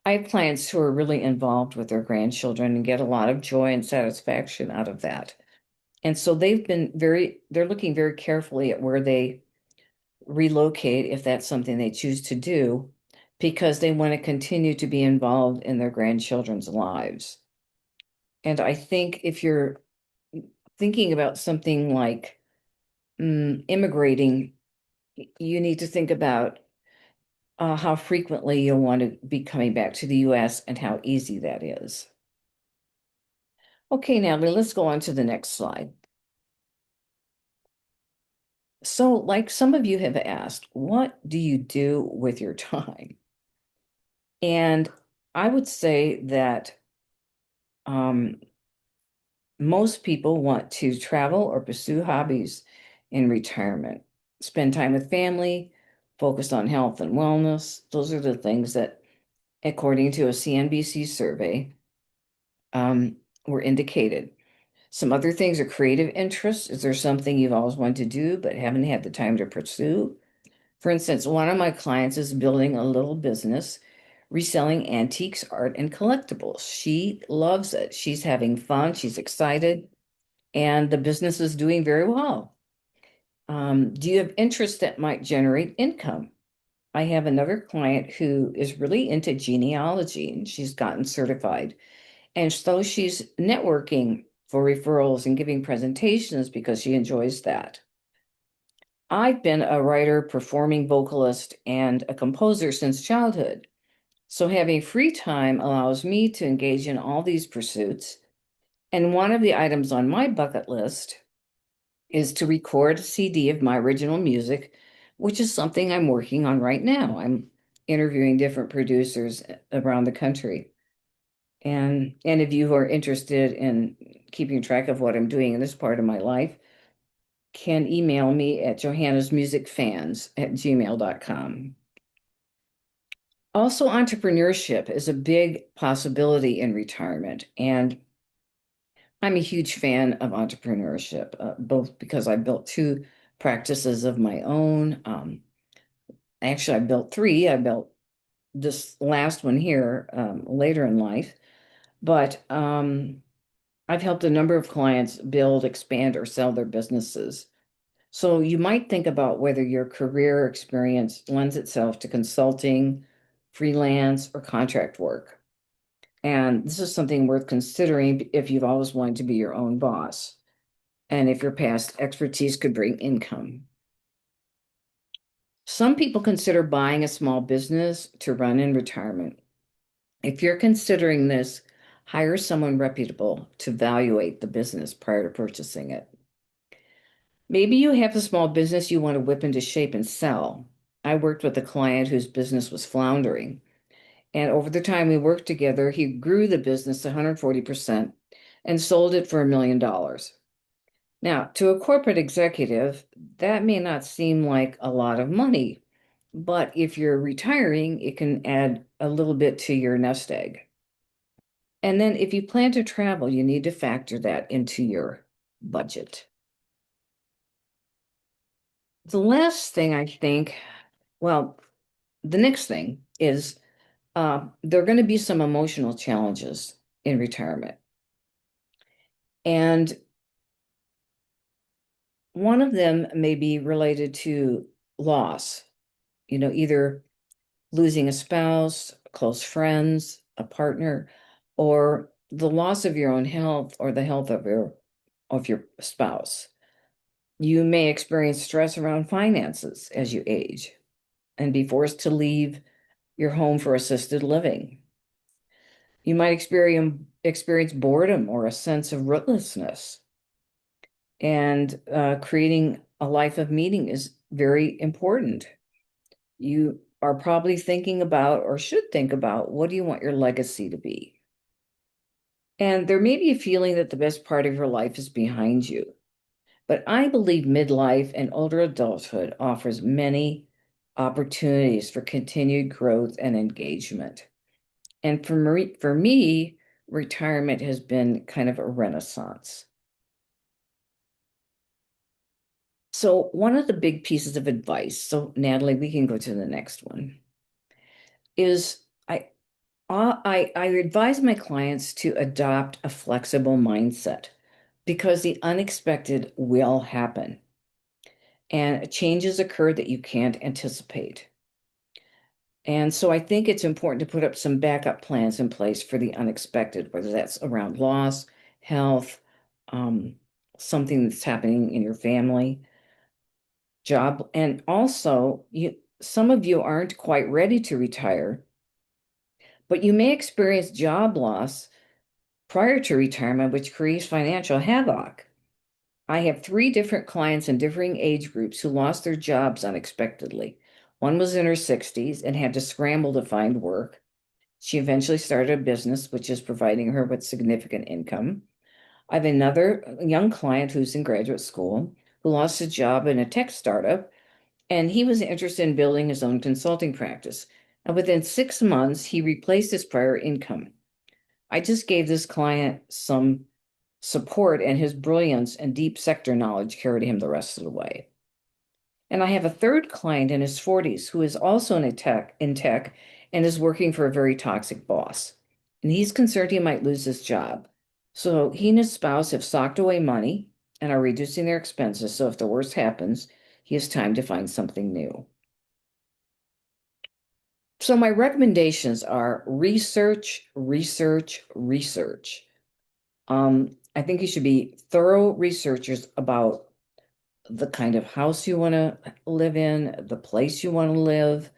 I have clients who are really involved with their grandchildren and get a lot of joy and satisfaction out of that. And so they're looking very carefully at where they relocate if that's something they choose to do, because they want to continue to be involved in their grandchildren's lives. And I think if you're thinking about something like immigrating, you need to think about how frequently you'll want to be coming back to the US and how easy that is. Okay, Natalie, let's go on to the next slide. So, like some of you have asked, what do you do with your time? And I would say that most people want to travel or pursue hobbies in retirement, spend time with family, focus on health and wellness. Those are the things that, according to a CNBC survey, were indicated. Some other things are creative interests. Is there something you've always wanted to do but haven't had the time to pursue? For instance, one of my clients is building a little business reselling antiques, art, and collectibles. She loves it. She's having fun. She's excited, and the business is doing very well. Do you have interests that might generate income? I have another client who is really into genealogy, and she's gotten certified. And so she's networking for referrals and giving presentations because she enjoys that. I've been a writer, performing vocalist, and a composer since childhood. So having free time allows me to engage in all these pursuits. And one of the items on my bucket list is to record a CD of my original music, which is something I'm working on right now. I'm interviewing different producers around the country. And any of you who are interested in keeping track of what I'm doing in this part of my life can email me at johannasmusicfans@gmail.com. Also, entrepreneurship is a big possibility in retirement. And I'm a huge fan of entrepreneurship, both because I built two practices of my own. Actually, I built three. I built this last one here later in life. but I've helped a number of clients build, expand, or sell their businesses. So you might think about whether your career experience lends itself to consulting, freelance, or contract work. And this is something worth considering if you've always wanted to be your own boss and if your past expertise could bring income. Some people consider buying a small business to run in retirement. If you're considering this, hire someone reputable to evaluate the business prior to purchasing it. Maybe you have a small business you want to whip into shape and sell. I worked with a client whose business was floundering, and over the time we worked together, he grew the business 140% and sold it for $1 million. Now, to a corporate executive, that may not seem like a lot of money, but if you're retiring, it can add a little bit to your nest egg. And then if you plan to travel, you need to factor that into your budget. The last thing I think, well, the next thing is there are going to be some emotional challenges in retirement. And one of them may be related to loss, either losing a spouse, close friends, a partner, or the loss of your own health or the health of your spouse. You may experience stress around finances as you age and be forced to leave your home for assisted living. You might experience boredom or a sense of rootlessness. And creating a life of meaning is very important. You are probably thinking about or should think about what do you want your legacy to be? And there may be a feeling that the best part of your life is behind you. But I believe midlife and older adulthood offers many opportunities for continued growth and engagement. And for me, retirement has been kind of a renaissance. So one of the big pieces of advice, so Natalie, we can go to the next one, is I advise my clients to adopt a flexible mindset because the unexpected will happen and changes occur that you can't anticipate. And so I think it's important to put up some backup plans in place for the unexpected, whether that's around loss, health, um, something that's happening in your family, job. And also, some of you aren't quite ready to retire, but you may experience job loss prior to retirement, which creates financial havoc. I have three different clients in differing age groups who lost their jobs unexpectedly. One was in her 60s and had to scramble to find work. She eventually started a business, which is providing her with significant income. I have another young client who's in graduate school who lost a job in a tech startup, and he was interested in building his own consulting practice. And within 6 months, he replaced his prior income. I just gave this client some support, and his brilliance and deep sector knowledge carried him the rest of the way. And I have a third client in his 40s who is also in tech and is working for a very toxic boss. And he's concerned he might lose his job. So he and his spouse have socked away money and are reducing their expenses. So if the worst happens, he has time to find something new. So my recommendations are research, research, research. I think you should be thorough researchers about the kind of house you want to live in, the place you want to live,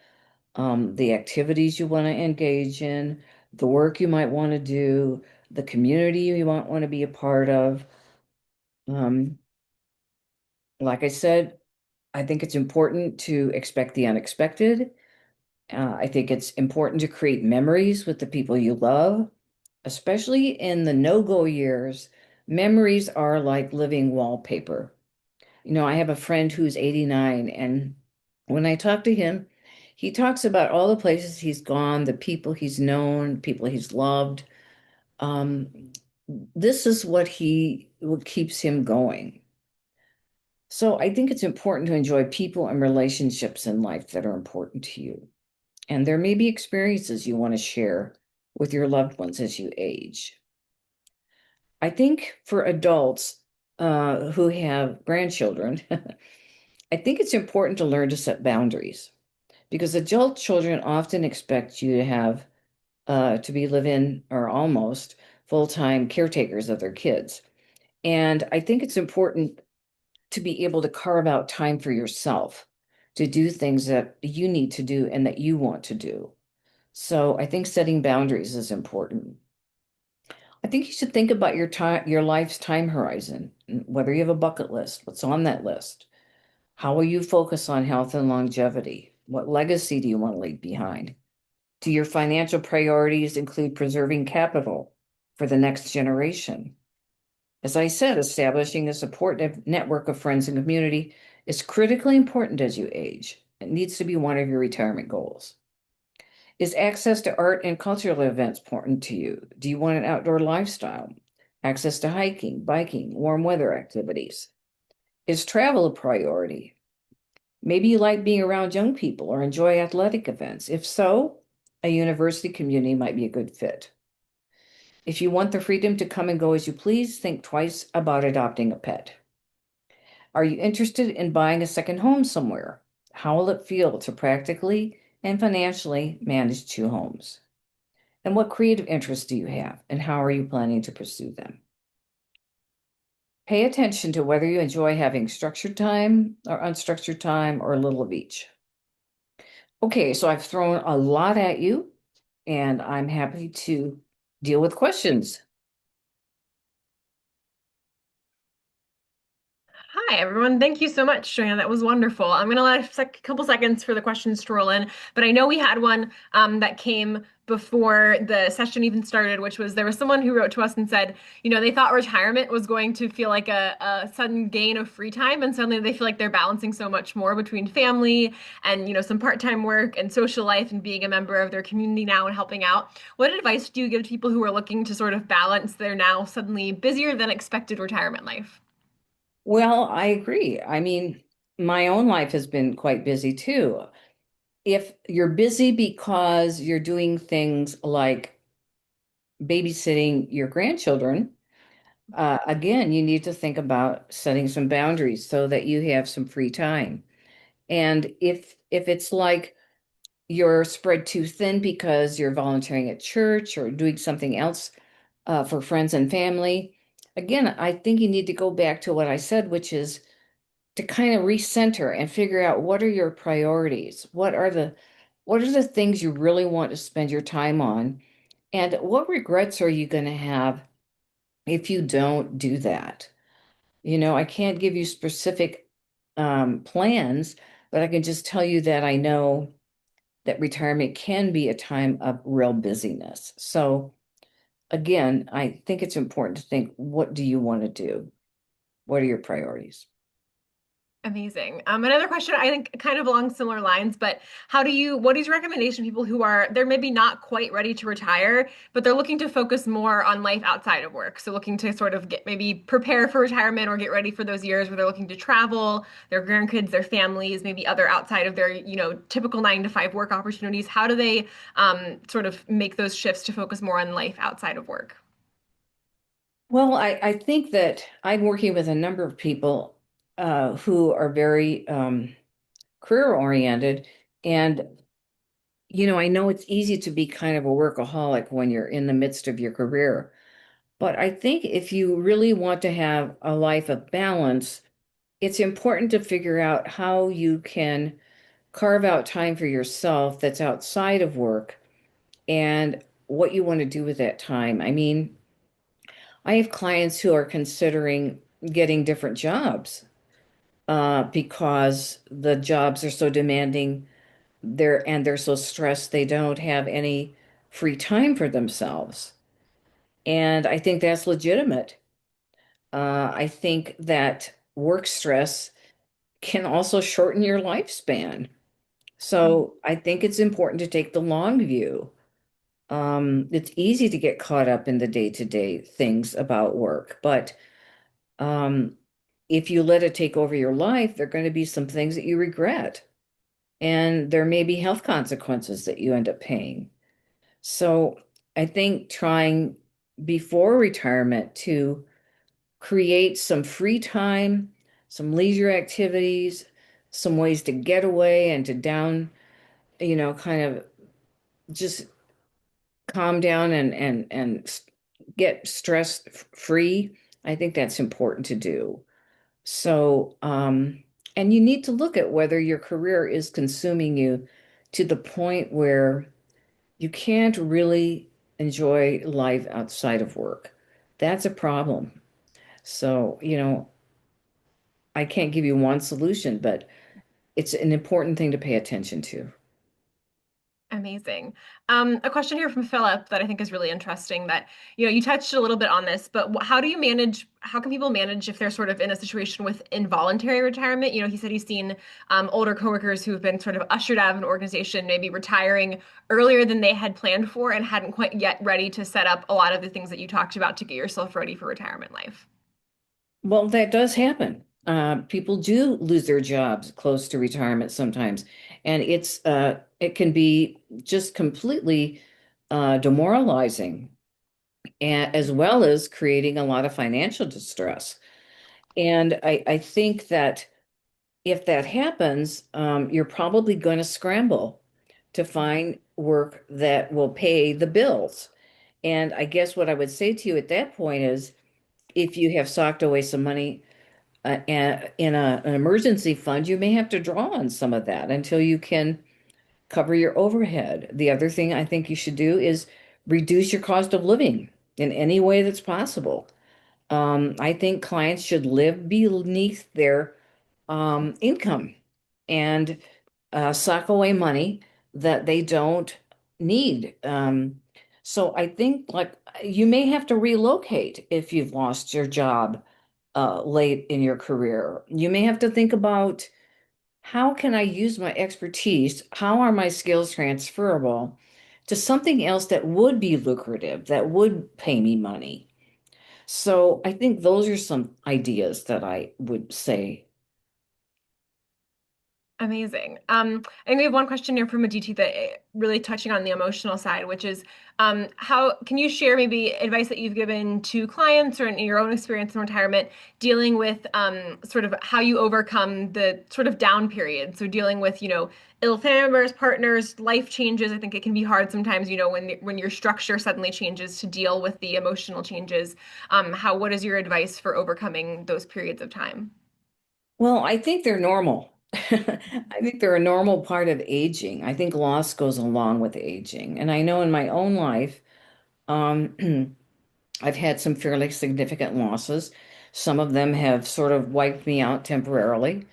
the activities you want to engage in, the work you might want to do, the community you might want to be a part of. Um, like I said, I think it's important to expect the unexpected. I think it's important to create memories with the people you love, especially in the no-go years. Memories are like living wallpaper. I have a friend who's 89, and when I talk to him, he talks about all the places he's gone, the people he's known, people he's loved. Um, this is what keeps him going. So I think it's important to enjoy people and relationships in life that are important to you. And there may be experiences you want to share with your loved ones as you age. I think for adults who have grandchildren, I think it's important to learn to set boundaries because adult children often expect you to have to be live-in or almost full-time caretakers of their kids. And I think it's important to be able to carve out time for yourself to do things that you need to do and that you want to do. So I think setting boundaries is important. I think you should think about your time, your life's time horizon, whether you have a bucket list, what's on that list. How will you focus on health and longevity? What legacy do you want to leave behind? Do your financial priorities include preserving capital for the next generation? As I said, establishing a supportive network of friends and community is critically important as you age. It needs to be one of your retirement goals. Is access to art and cultural events important to you? Do you want an outdoor lifestyle? Access to hiking, biking, warm weather activities? Is travel a priority? Maybe you like being around young people or enjoy athletic events. If so, a university community might be a good fit. If you want the freedom to come and go as you please, think twice about adopting a pet. Are you interested in buying a second home somewhere? How will it feel to practically and financially manage two homes? And what creative interests do you have, and how are you planning to pursue them? Pay attention to whether you enjoy having structured time or unstructured time or a little of each. Okay, so I've thrown a lot at you, and I'm happy to deal with questions. Hi, everyone. Thank you so much, Joanna. That was wonderful. I'm going to let a couple seconds for the questions to roll in, but I know we had one that came before the session even started, which was there was someone who wrote to us and said, they thought retirement was going to feel like a sudden gain of free time, and suddenly they feel like they're balancing so much more between family and, some part-time work and social life and being a member of their community now and helping out. What advice do you give to people who are looking to sort of balance their now suddenly busier than expected retirement life? Well, I agree. I mean, my own life has been quite busy too. If you're busy because you're doing things like babysitting your grandchildren, again, you need to think about setting some boundaries so that you have some free time. And if it's like you're spread too thin because you're volunteering at church or doing something else for friends and family, again, I think you need to go back to what I said, which is to kind of recenter and figure out what are your priorities? What are the things you really want to spend your time on? And what regrets are you going to have if you don't do that? I can't give you specific plans, but I can just tell you that I know that retirement can be a time of real busyness. So again, I think it's important to think, what do you want to do? What are your priorities? Amazing. Another question, I think kind of along similar lines, but what is your recommendation to people who they're maybe not quite ready to retire, but they're looking to focus more on life outside of work. So looking to sort of maybe prepare for retirement or get ready for those years where they're looking to travel, their grandkids, their families, maybe other outside of their, typical 9 to 5 work opportunities. How do they sort of make those shifts to focus more on life outside of work? Well, I think that I'm working with a number of people who are very career oriented. And, I know it's easy to be kind of a workaholic when you're in the midst of your career. But I think if you really want to have a life of balance, it's important to figure out how you can carve out time for yourself that's outside of work and what you want to do with that time. I mean, I have clients who are considering getting different jobs because the jobs are so demanding they're so stressed they don't have any free time for themselves. And I think that's legitimate. I think that work stress can also shorten your lifespan. So I think it's important to take the long view. It's easy to get caught up in the day-to-day things about work, but um, if you let it take over your life, there are going to be some things that you regret, and there may be health consequences that you end up paying. So I think trying before retirement to create some free time, some leisure activities, some ways to get away and to down, kind of just calm down and get stress free. I think that's important to do. So, and you need to look at whether your career is consuming you to the point where you can't really enjoy life outside of work. That's a problem. So, I can't give you one solution, but it's an important thing to pay attention to. Amazing. A question here from Philip that I think is really interesting that, you touched a little bit on this, but how can people manage if they're sort of in a situation with involuntary retirement? He said he's seen older coworkers who've been sort of ushered out of an organization, maybe retiring earlier than they had planned for and hadn't quite yet ready to set up a lot of the things that you talked about to get yourself ready for retirement life. Well, that does happen. People do lose their jobs close to retirement sometimes, and it can be just completely demoralizing, and as well as creating a lot of financial distress. And I think that if that happens, you're probably going to scramble to find work that will pay the bills. And I guess what I would say to you at that point is, if you have socked away some money in an emergency fund, you may have to draw on some of that until you can cover your overhead. The other thing I think you should do is reduce your cost of living in any way that's possible. I think clients should live beneath their income and sock away money that they don't need. So I think like you may have to relocate if you've lost your job late in your career. You may have to think about, how can I use my expertise? How are my skills transferable to something else that would be lucrative, that would pay me money? So I think those are some ideas that I would say. Amazing. I think we have one question here from Aditi that really touching on the emotional side, which is how can you share maybe advice that you've given to clients or in your own experience in retirement dealing with sort of how you overcome the sort of down period? So dealing with, ill family members, partners, life changes. I think it can be hard sometimes, when your structure suddenly changes to deal with the emotional changes. What is your advice for overcoming those periods of time? Well, I think they're normal. I think they're a normal part of aging. I think loss goes along with aging. And I know in my own life, um, I've had some fairly significant losses. Some of them have sort of wiped me out temporarily.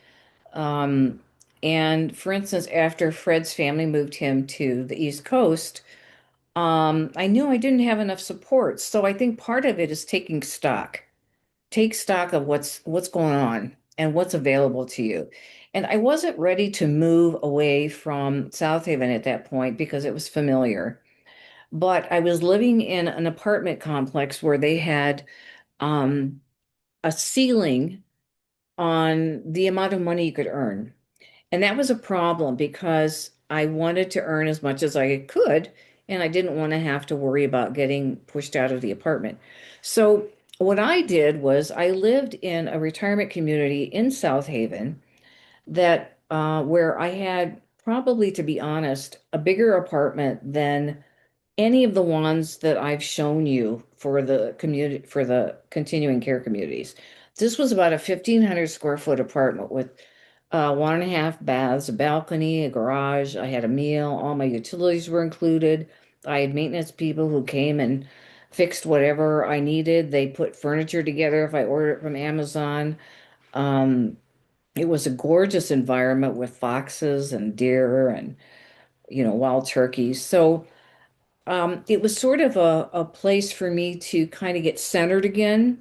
Um, and for instance, after Fred's family moved him to the East Coast, I knew I didn't have enough support. So I think part of it is taking stock. Take stock of what's going on and what's available to you. And I wasn't ready to move away from South Haven at that point because it was familiar. But I was living in an apartment complex where they had um, a ceiling on the amount of money you could earn. And that was a problem because I wanted to earn as much as I could, and I didn't want to have to worry about getting pushed out of the apartment. So what I did was I lived in a retirement community in South Haven that where I had probably, to be honest, a bigger apartment than any of the ones that I've shown you for the community for the continuing care communities. This was about a 1,500 square foot apartment with 1.5 baths, a balcony, a garage. I had a meal. All my utilities were included. I had maintenance people who came and fixed whatever I needed. They put furniture together if I ordered it from Amazon. Um, it was a gorgeous environment with foxes and deer and, wild turkeys. So it was sort of a place for me to kind of get centered again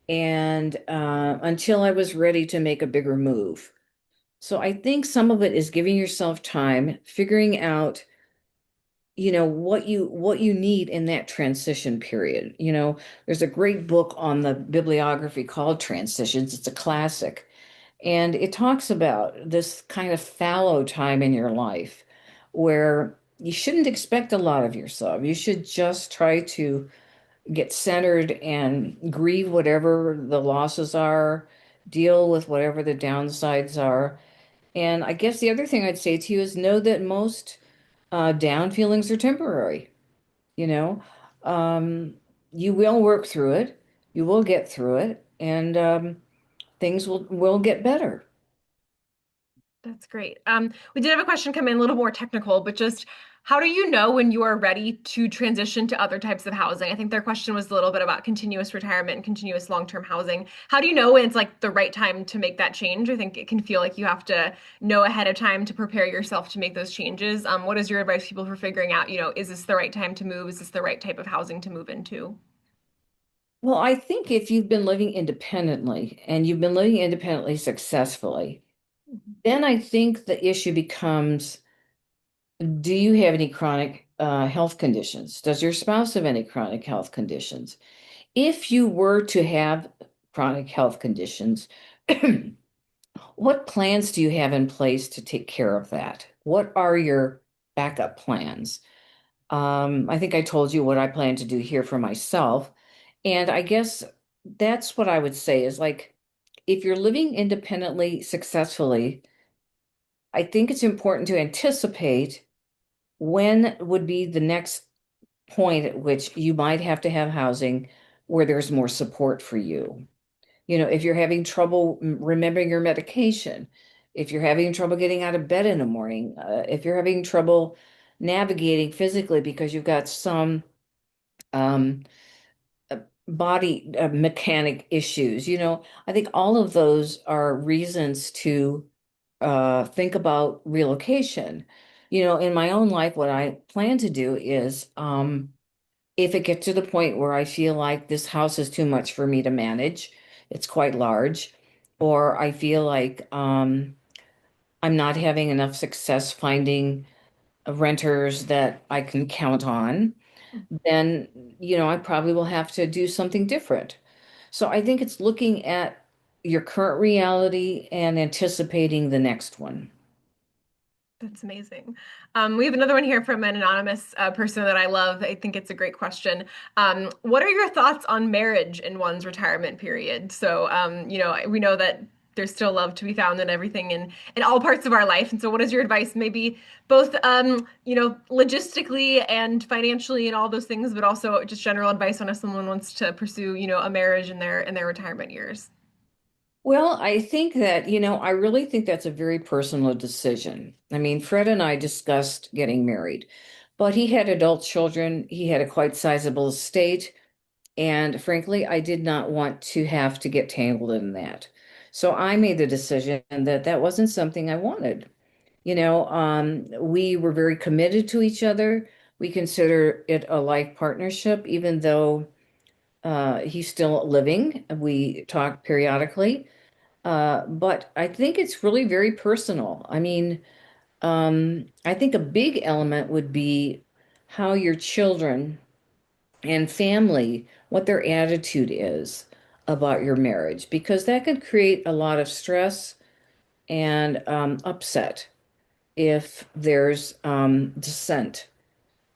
and until I was ready to make a bigger move. So I think some of it is giving yourself time, figuring out, what you need in that transition period. There's a great book on the bibliography called Transitions. It's a classic. And it talks about this kind of fallow time in your life where you shouldn't expect a lot of yourself. You should just try to get centered and grieve whatever the losses are, deal with whatever the downsides are. And I guess the other thing I'd say to you is know that most down feelings are temporary. You know, um, you will work through it, you will get through it, and things will get better. That's great. We did have a question come in a little more technical, but just how do you know when you are ready to transition to other types of housing? I think their question was a little bit about continuous retirement and continuous long-term housing. How do you know when it's like the right time to make that change? I think it can feel like you have to know ahead of time to prepare yourself to make those changes. What is your advice to people for figuring out, is this the right time to move? Is this the right type of housing to move into? Well, I think if you've been living independently and you've been living independently successfully, then I think the issue becomes, do you have any chronic health conditions? Does your spouse have any chronic health conditions? If you were to have chronic health conditions, what plans do you have in place to take care of that? What are your backup plans? I think I told you what I plan to do here for myself. And I guess that's what I would say is like, if you're living independently successfully, I think it's important to anticipate when would be the next point at which you might have to have housing where there's more support for you. If you're having trouble remembering your medication, if you're having trouble getting out of bed in the morning, if you're having trouble navigating physically because you've got some um, uh, body mechanic issues, I think all of those are reasons to think about relocation. In my own life, what I plan to do is if it gets to the point where I feel like this house is too much for me to manage, it's quite large, or I feel like I'm not having enough success finding renters that I can count on, then, I probably will have to do something different. So I think it's looking at your current reality and anticipating the next one. That's amazing. We have another one here from an anonymous person that I love. I think it's a great question. What are your thoughts on marriage in one's retirement period? So, we know that there's still love to be found in everything in all parts of our life. And so, what is your advice? Maybe both, logistically and financially and all those things, but also just general advice on if someone wants to pursue, a marriage in their retirement years. Well, I think that, I really think that's a very personal decision. I mean, Fred and I discussed getting married, but he had adult children, he had a quite sizable estate, and frankly, I did not want to have to get tangled in that. So I made the decision that that wasn't something I wanted. We were very committed to each other. We consider it a life partnership, even though he's still living. We talk periodically. But I think it's really very personal. I mean, I think a big element would be how your children and family, what their attitude is about your marriage, because that could create a lot of stress and upset if there's dissent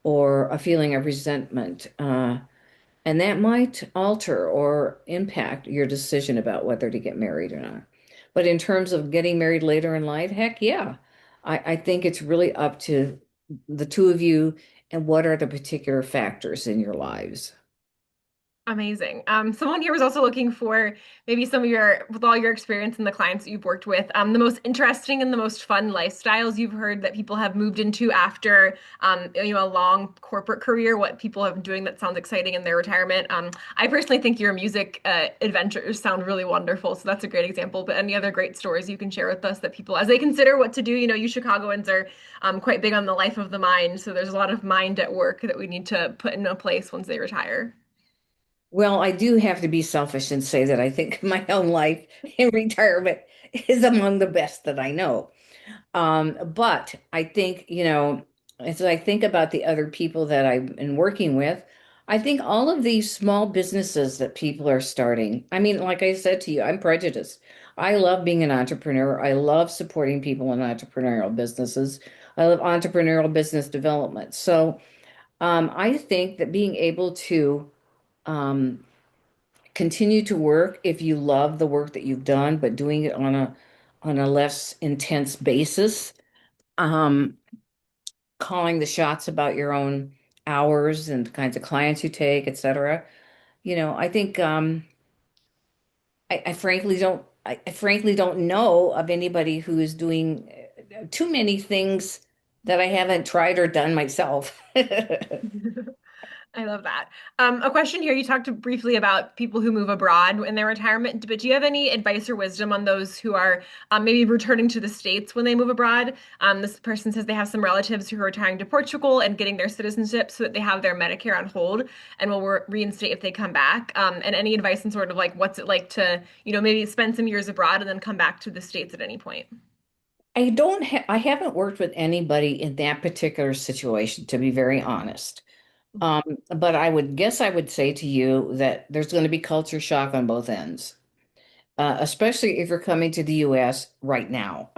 or a feeling of resentment. And that might alter or impact your decision about whether to get married or not. But in terms of getting married later in life, heck yeah. I think it's really up to the two of you and what are the particular factors in your lives. Amazing. Someone here was also looking for maybe some of with all your experience and the clients that you've worked with, the most interesting and the most fun lifestyles you've heard that people have moved into after, a long corporate career, what people have been doing that sounds exciting in their retirement. I personally think your music adventures sound really wonderful, so that's a great example. But any other great stories you can share with us that people, as they consider what to do, you Chicagoans are quite big on the life of the mind, so there's a lot of mind at work that we need to put into place once they retire. Well, I do have to be selfish and say that I think my own life in retirement is among the best that I know. But I think, as I think about the other people that I've been working with, I think all of these small businesses that people are starting, I mean, like I said to you, I'm prejudiced. I love being an entrepreneur. I love supporting people in entrepreneurial businesses. I love entrepreneurial business development. So I think that being able to um, continue to work if you love the work that you've done, but doing it on a less intense basis, um, calling the shots about your own hours and the kinds of clients you take, et cetera. I think I frankly don't know of anybody who is doing too many things that I haven't tried or done myself. I love that. A question here. You talked briefly about people who move abroad in their retirement, but do you have any advice or wisdom on those who are maybe returning to the States when they move abroad? This person says they have some relatives who are retiring to Portugal and getting their citizenship so that they have their Medicare on hold and will reinstate if they come back. And any advice on sort of like what's it like to, maybe spend some years abroad and then come back to the States at any point? I haven't worked with anybody in that particular situation, to be very honest. Um, but I would say to you that there's going to be culture shock on both ends, especially if you're coming to the US right now,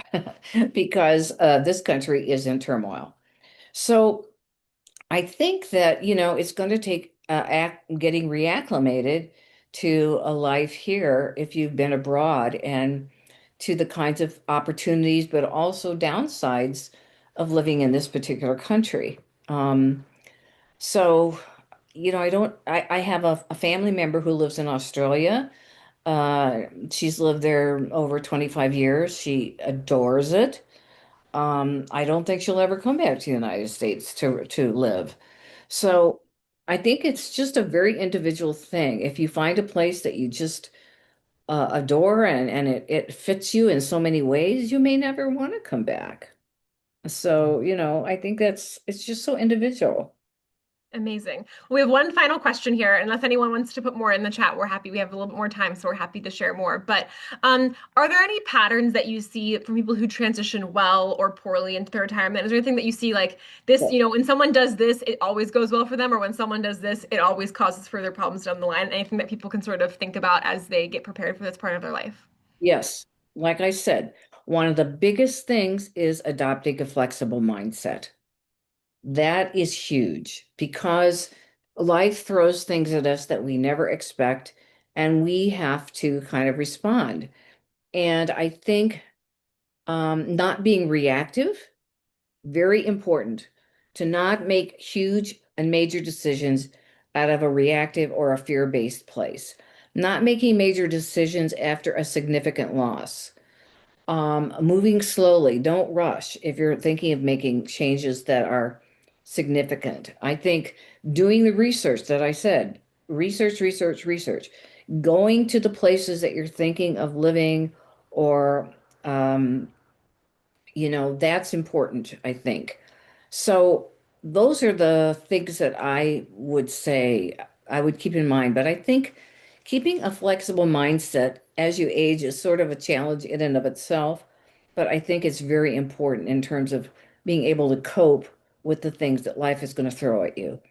because this country is in turmoil. So I think that, it's going to take getting reacclimated to a life here if you've been abroad and to the kinds of opportunities, but also downsides of living in this particular country. Um, so, I have a family member who lives in Australia. She's lived there over 25 years. She adores it. I don't think she'll ever come back to the United States to live. So I think it's just a very individual thing. If you find a place that you just adore and it fits you in so many ways, you may never want to come back. So, I think it's just so individual. Amazing. We have one final question here. Unless anyone wants to put more in the chat, we're happy. We have a little bit more time, so we're happy to share more. But are there any patterns that you see from people who transition well or poorly into their retirement? Is there anything that you see like this, when someone does this, it always goes well for them, or when someone does this, it always causes further problems down the line? Anything that people can sort of think about as they get prepared for this part of their life? Yes, like I said, one of the biggest things is adopting a flexible mindset. That is huge because life throws things at us that we never expect, and we have to kind of respond. And I think not being reactive, very important to not make huge and major decisions out of a reactive or a fear-based place. Not making major decisions after a significant loss. Moving slowly, don't rush if you're thinking of making changes that are significant. I think doing the research that I said, research, going to the places that you're thinking of living or um, that's important, I think. So those are the things that I would say I would keep in mind. But I think keeping a flexible mindset as you age is sort of a challenge in and of itself. But I think it's very important in terms of being able to cope with the things that life is going to throw at you.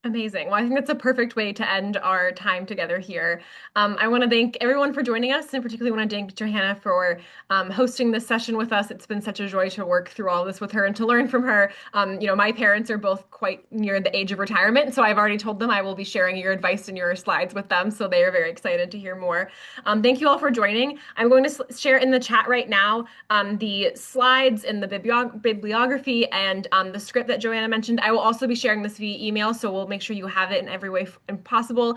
Amazing. Well, I think that's a perfect way to end our time together here. I want to thank everyone for joining us, and particularly want to thank Johanna for hosting this session with us. It's been such a joy to work through all this with her and to learn from her. My parents are both quite near the age of retirement, so I've already told them I will be sharing your advice and your slides with them, so they are very excited to hear more. Thank you all for joining. I'm going to share in the chat right now the slides and the bibliography and the script that Joanna mentioned. I will also be sharing this via email, so we'll make sure you have it in every way possible.